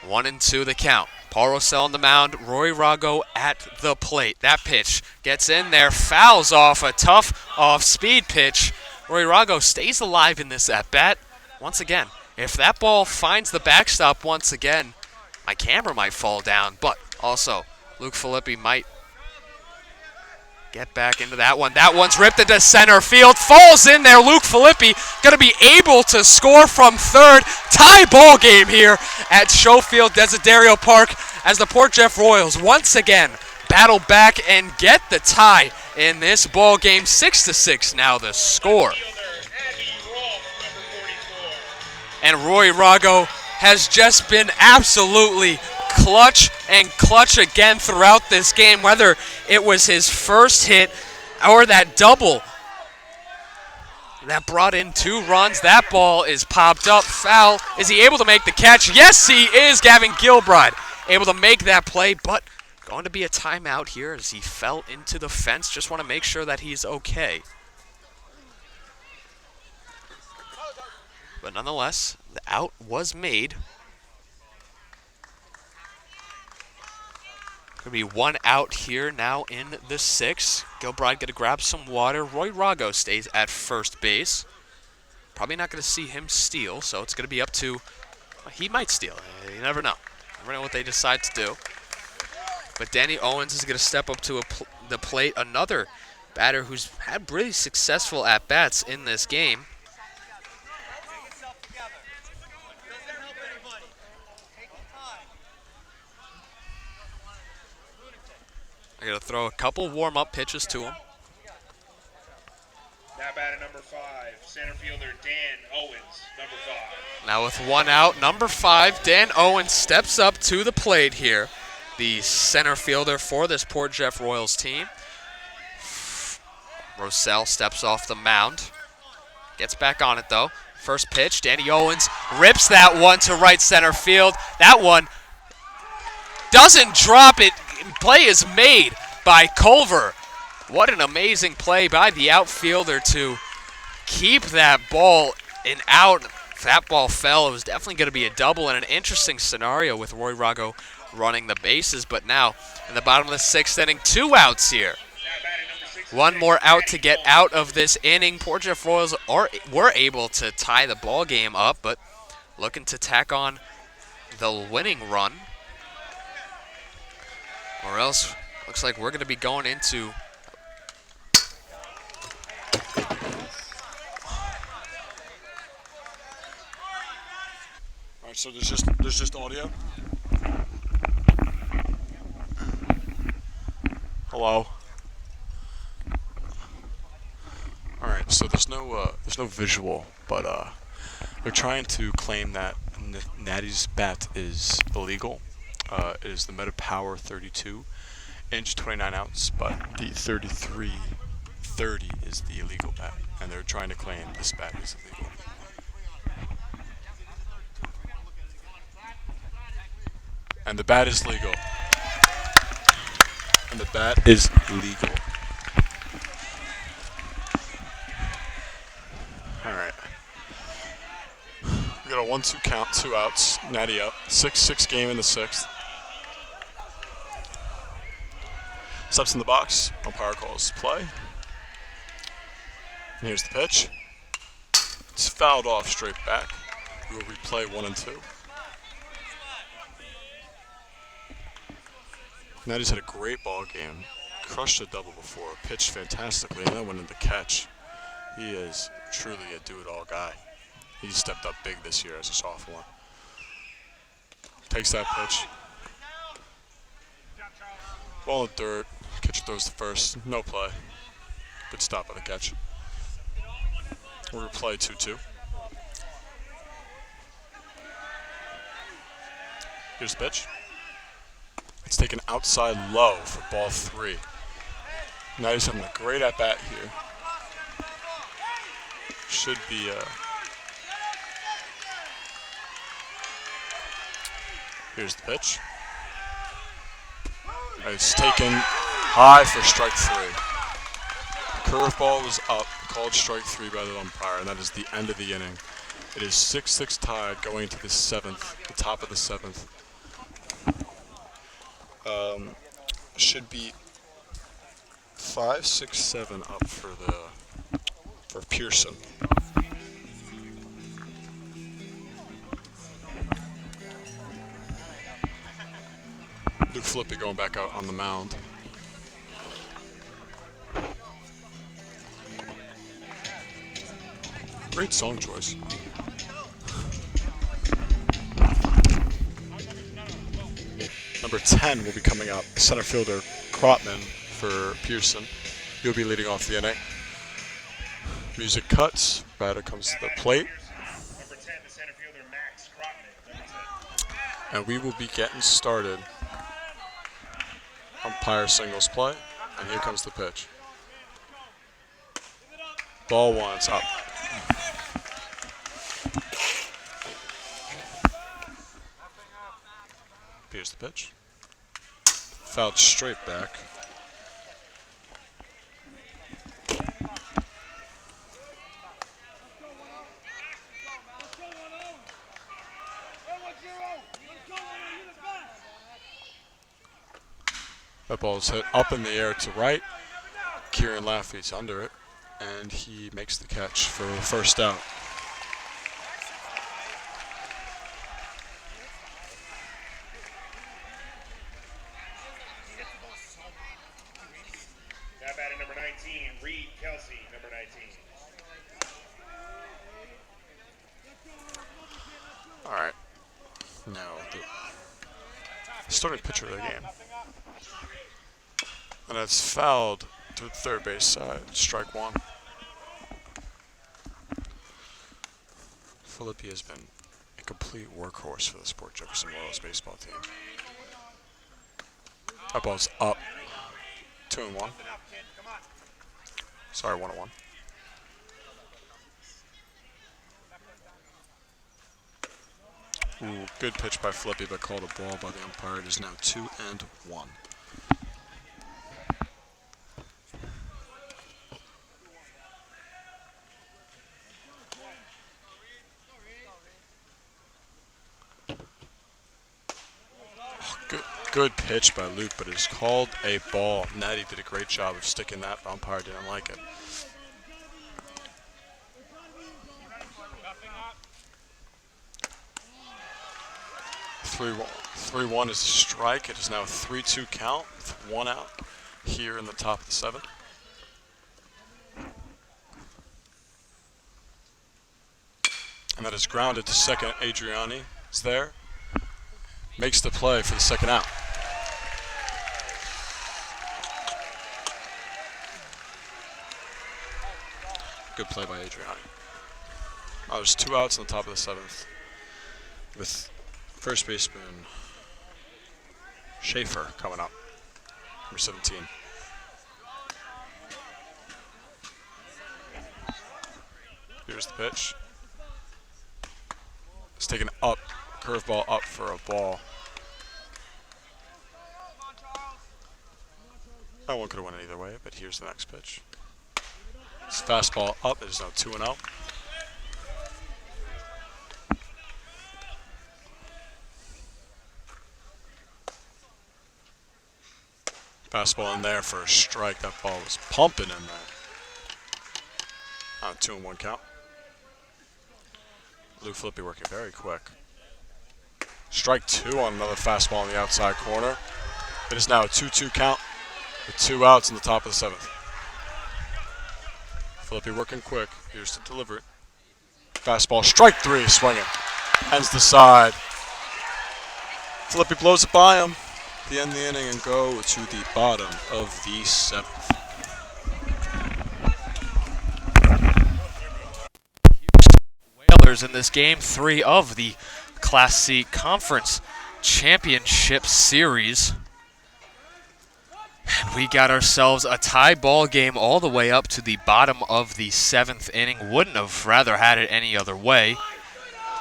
1-2 the count. Paul Rossell on the mound, Roy Rago at the plate. That pitch gets in there, fouls off a tough off-speed pitch. Roy Rago stays alive in this at-bat. Once again, if that ball finds the backstop once again, my camera might fall down, but also Luke Filippi might get back into that one. That one's ripped into center field. Falls in there. Luke Filippi going to be able to score from third. Tie ball game here at Schofield Desiderio Park as the Port Jeff Royals once again battle back and get the tie in this ball game. 6-6 now the score. And Roy Rago has just been absolutely clutch and clutch again throughout this game, whether it was his first hit or that double that brought in 2 runs. That ball is popped up, foul. Is he able to make the catch? Yes, he is. Gavin Gilbride able to make that play, but going to be a timeout here as he fell into the fence. Just want to make sure that he's okay. But nonetheless, the out was made. Going to be 1 out here now in the 6th. Gilbride going to grab some water. Roy Rago stays at first base. Probably not going to see him steal, so it's going to be up to... Well, he might steal. You never know. Never know what they decide to do. But Danny Owens is going to step up to the plate. Another batter who's had really successful at-bats in this game. I got to throw a couple warm-up pitches to him. Now batting number 5, center fielder Dan Owens, number 5. Now with 1 out, number 5, Dan Owens steps up to the plate here. The center fielder for this Port Jeff Royals team. Rossell steps off the mound. Gets back on it though. First pitch, Danny Owens rips that one to right center field. That one doesn't drop it. Play is made by Culver. What an amazing play by the outfielder to keep that ball in out. If that ball fell, it was definitely going to be a double in an interesting scenario with Roy Rago running the bases. But now, in the bottom of the 6th inning, 2 outs here. 1 more out to get out of this inning. Port Jeff Royals were able to tie the ball game up, but looking to tack on the winning run. Or else, looks like we're going to be going into All right, so there's just audio. Hello. All right, so there's no visual, but they're trying to claim that Natty's bat is illegal. It is the Meta Power 32-inch 29 ounce, but the 3330 is the illegal bat, and they're trying to claim this bat is illegal. And the bat is legal. And the bat is legal. All right. We got a 1-2 count, 2 outs, Natty up. 6-6 game in the 6th. Steps in the box. Umpire calls play. And here's the pitch. It's fouled off straight back. We will replay 1 and 2. Natty's had a great ball game. Crushed a double before, pitched fantastically, and then went into catch. He is truly a do-it-all guy. He stepped up big this year as a sophomore. Takes that pitch. Ball in dirt. Catcher throws to first. No play. Good stop on the catch. We'll replay 2-2. Here's the pitch. It's taken outside low for ball 3. Now he's having a great at-bat here. Should be here's the pitch. It's taken high for strike 3. The curveball was up, called strike 3 by the umpire, and that is the end of the inning. It is 6-6 tied going into the 7th, the top of the 7th. Should be 5, 6, 7 up for Pierson. Luke Flippy going back out on the mound. Great song choice. Number 10 will be coming up. Center fielder Krotman for Pierson. He'll be leading off the inning. Music cuts. Batter comes to the plate. Number 10, the center fielder Max Krotman. Number 10. And we will be getting started. Umpire signals play. And here comes the pitch. Ball one, it's up. Here's the pitch. Fouled straight back. That ball is hit up in the air to right. Kieran Laffey's under it, and he makes the catch for the first out. Now batting number 19, Reed Kelsey, number 19. All right. Now the starting pitcher of the game. And it's fouled to the third base side. Strike one. Philippi has been a complete workhorse for the Sport Jefferson Royals baseball team. That ball's up. 2-1. Sorry, 1-1. Ooh, good pitch by Flippy, but called a ball by the umpire. It is now 2-1. Good pitch by Luke, but it's called a ball. Natty did a great job of sticking that. The umpire didn't like it. Three one is a strike. It is now a 3-2 count with one out here in the top of the seventh. And that is grounded to second. Adriani is there. Makes the play for the second out. Good play by Adriani. There's 2 outs on the top of the seventh with first baseman Schaefer coming up, number 17. Here's the pitch. It's taken up, curveball up for a ball. That one could have went either way, but here's the next pitch. It's fastball up. It is now 2-0. Fastball in there for a strike. That ball was pumping in there. 2-1 count. Luke Flippy working very quick. Strike 2 on another fastball in the outside corner. It is now a 2-2 count with 2 outs in the top of the seventh. Flippy working quick. Here's to deliver it. Fastball, strike 3, swinging. Ends the side. Flippy blows it by him. The end of the inning and go to the bottom of the seventh. Whalers in this game 3 of the Class C Conference Championship Series. And we got ourselves a tie ball game all the way up to the bottom of the 7th inning. Wouldn't have rather had it any other way.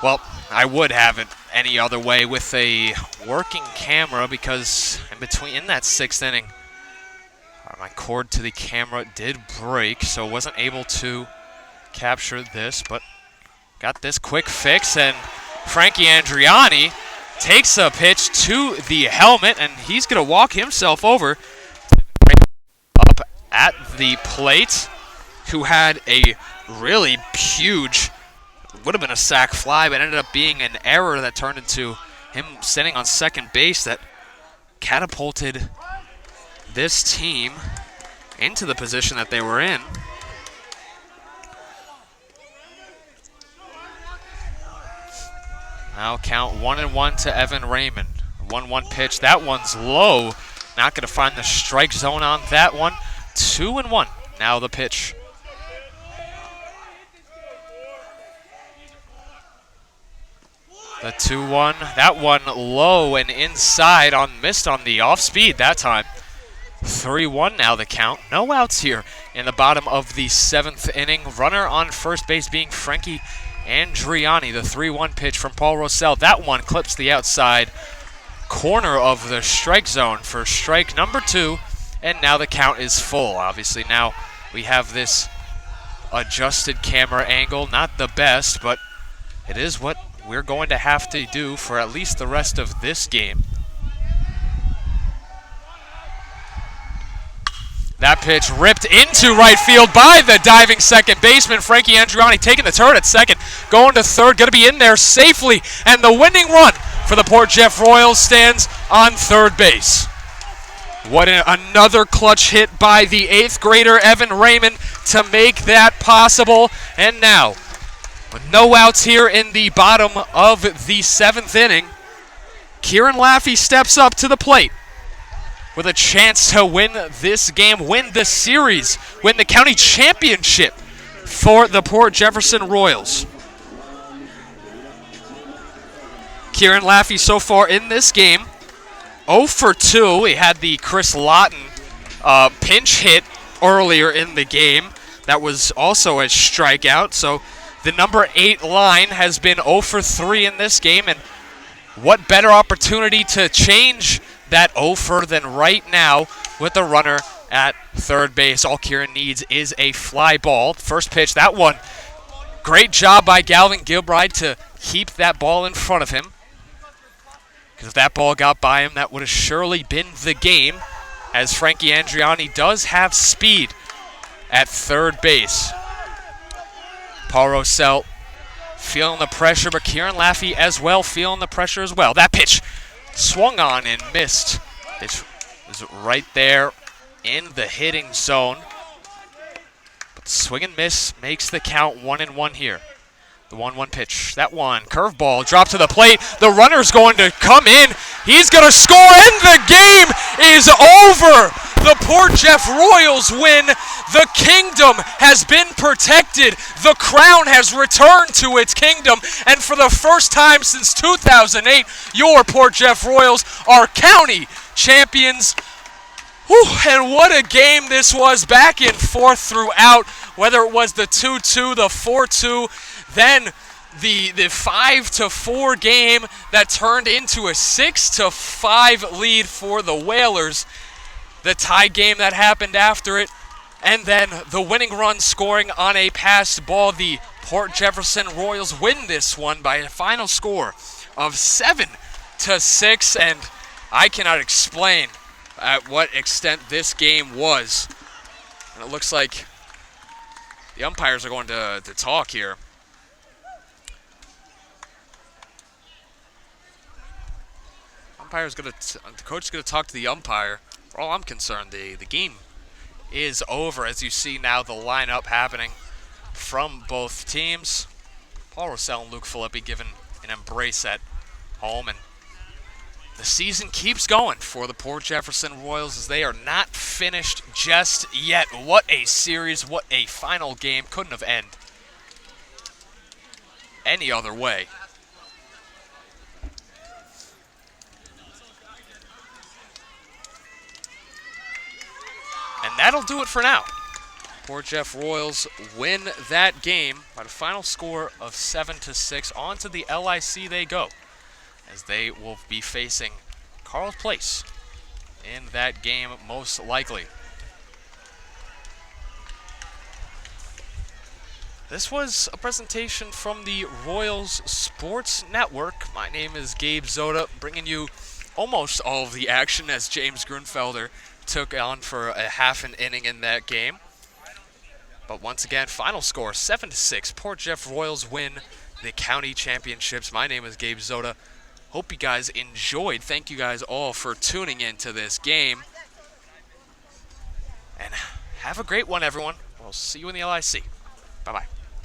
Well, I would have it any other way with a working camera because in that 6th inning, my cord to the camera did break, so wasn't able to capture this, but got this quick fix, and Frankie Andriani takes a pitch to the helmet, and he's going to walk himself over up at the plate, who had a really huge, would have been a sac fly, but ended up being an error that turned into him sitting on second base that catapulted this team into the position that they were in. Now count 1-1 to Evan Raymond. 1-1 pitch. That one's low. Not going to find the strike zone on that one. 2-1. Now the pitch. The 2-1. That one low and inside missed on the off speed that time. 3-1 now the count. No outs here in the bottom of the 7th inning. Runner on first base being Frankie Andriani. The 3-1 pitch from Paul Rossell. That one clips the outside corner of the strike zone for strike number 2. And now the count is full. Obviously now we have this adjusted camera angle. Not the best, but it is what we're going to have to do for at least the rest of this game. That pitch ripped into right field by the diving second baseman, Frankie Andriani, taking the turn at second, going to third, going to be in there safely, and the winning run for the Port Jeff Royals stands on third base. What another clutch hit by the 8th grader, Evan Raymond, to make that possible. And now, with no outs here in the bottom of the 7th inning, Kieran Laffey steps up to the plate with a chance to win this game, win the series, win the county championship for the Port Jefferson Royals. Kieran Laffey so far in this game, 0 for 2. He had the Chris Lawton pinch hit earlier in the game. That was also a strikeout. So the number 8 line has been 0 for 3 in this game. And what better opportunity to change that 0 for than right now with the runner at third base. All Kieran needs is a fly ball. First pitch, that one. Great job by Galvin Gilbride to keep that ball in front of him. Because if that ball got by him, that would have surely been the game, as Frankie Andriani does have speed at third base. Paul Rossell feeling the pressure, but Kieran Laffey as well feeling the pressure as well. That pitch swung on and missed. It was right there in the hitting zone. But swing and miss makes the count 1-1 here. The 1-1 pitch. That one, curveball, drop to the plate. The runner's going to come in. He's going to score, and the game is over. The Port Jeff Royals win. The kingdom has been protected. The crown has returned to its kingdom. And for the first time since 2008, your Port Jeff Royals are county champions. Whew, and what a game this was, back and forth throughout, whether it was the 2-2, the 4-2, then the 5-4 game that turned into a 6-5 lead for the Whalers, the tie game that happened after it, and then the winning run scoring on a passed ball. The Port Jefferson Royals win this one by a final score of 7-6, and I cannot explain at what extent this game was. And it looks like the umpires are going to talk here. The coach is going to talk to the umpire. For all I'm concerned, the game is over, as you see now the lineup happening from both teams. Paul Rossell and Luke Filippi giving an embrace at home, and the season keeps going for the Port Jefferson Royals as they are not finished just yet. What a series, what a final game. Couldn't have ended any other way. And that'll do it for now. Port Jeff Royals win that game by the final score of 7-6. On to the LIC they go, as they will be facing Carl's Place in that game most likely. This was a presentation from the Royals Sports Network. My name is Gabe Zoda, bringing you almost all of the action as James Grunfelder took on for a half an inning in that game. But once again, final score 7-6. Port Jeff Royals win the county championships. My name is Gabe Zoda. Hope you guys enjoyed. Thank you guys all for tuning in to this game. And have a great one, everyone. We'll see you in the LIC. Bye-bye.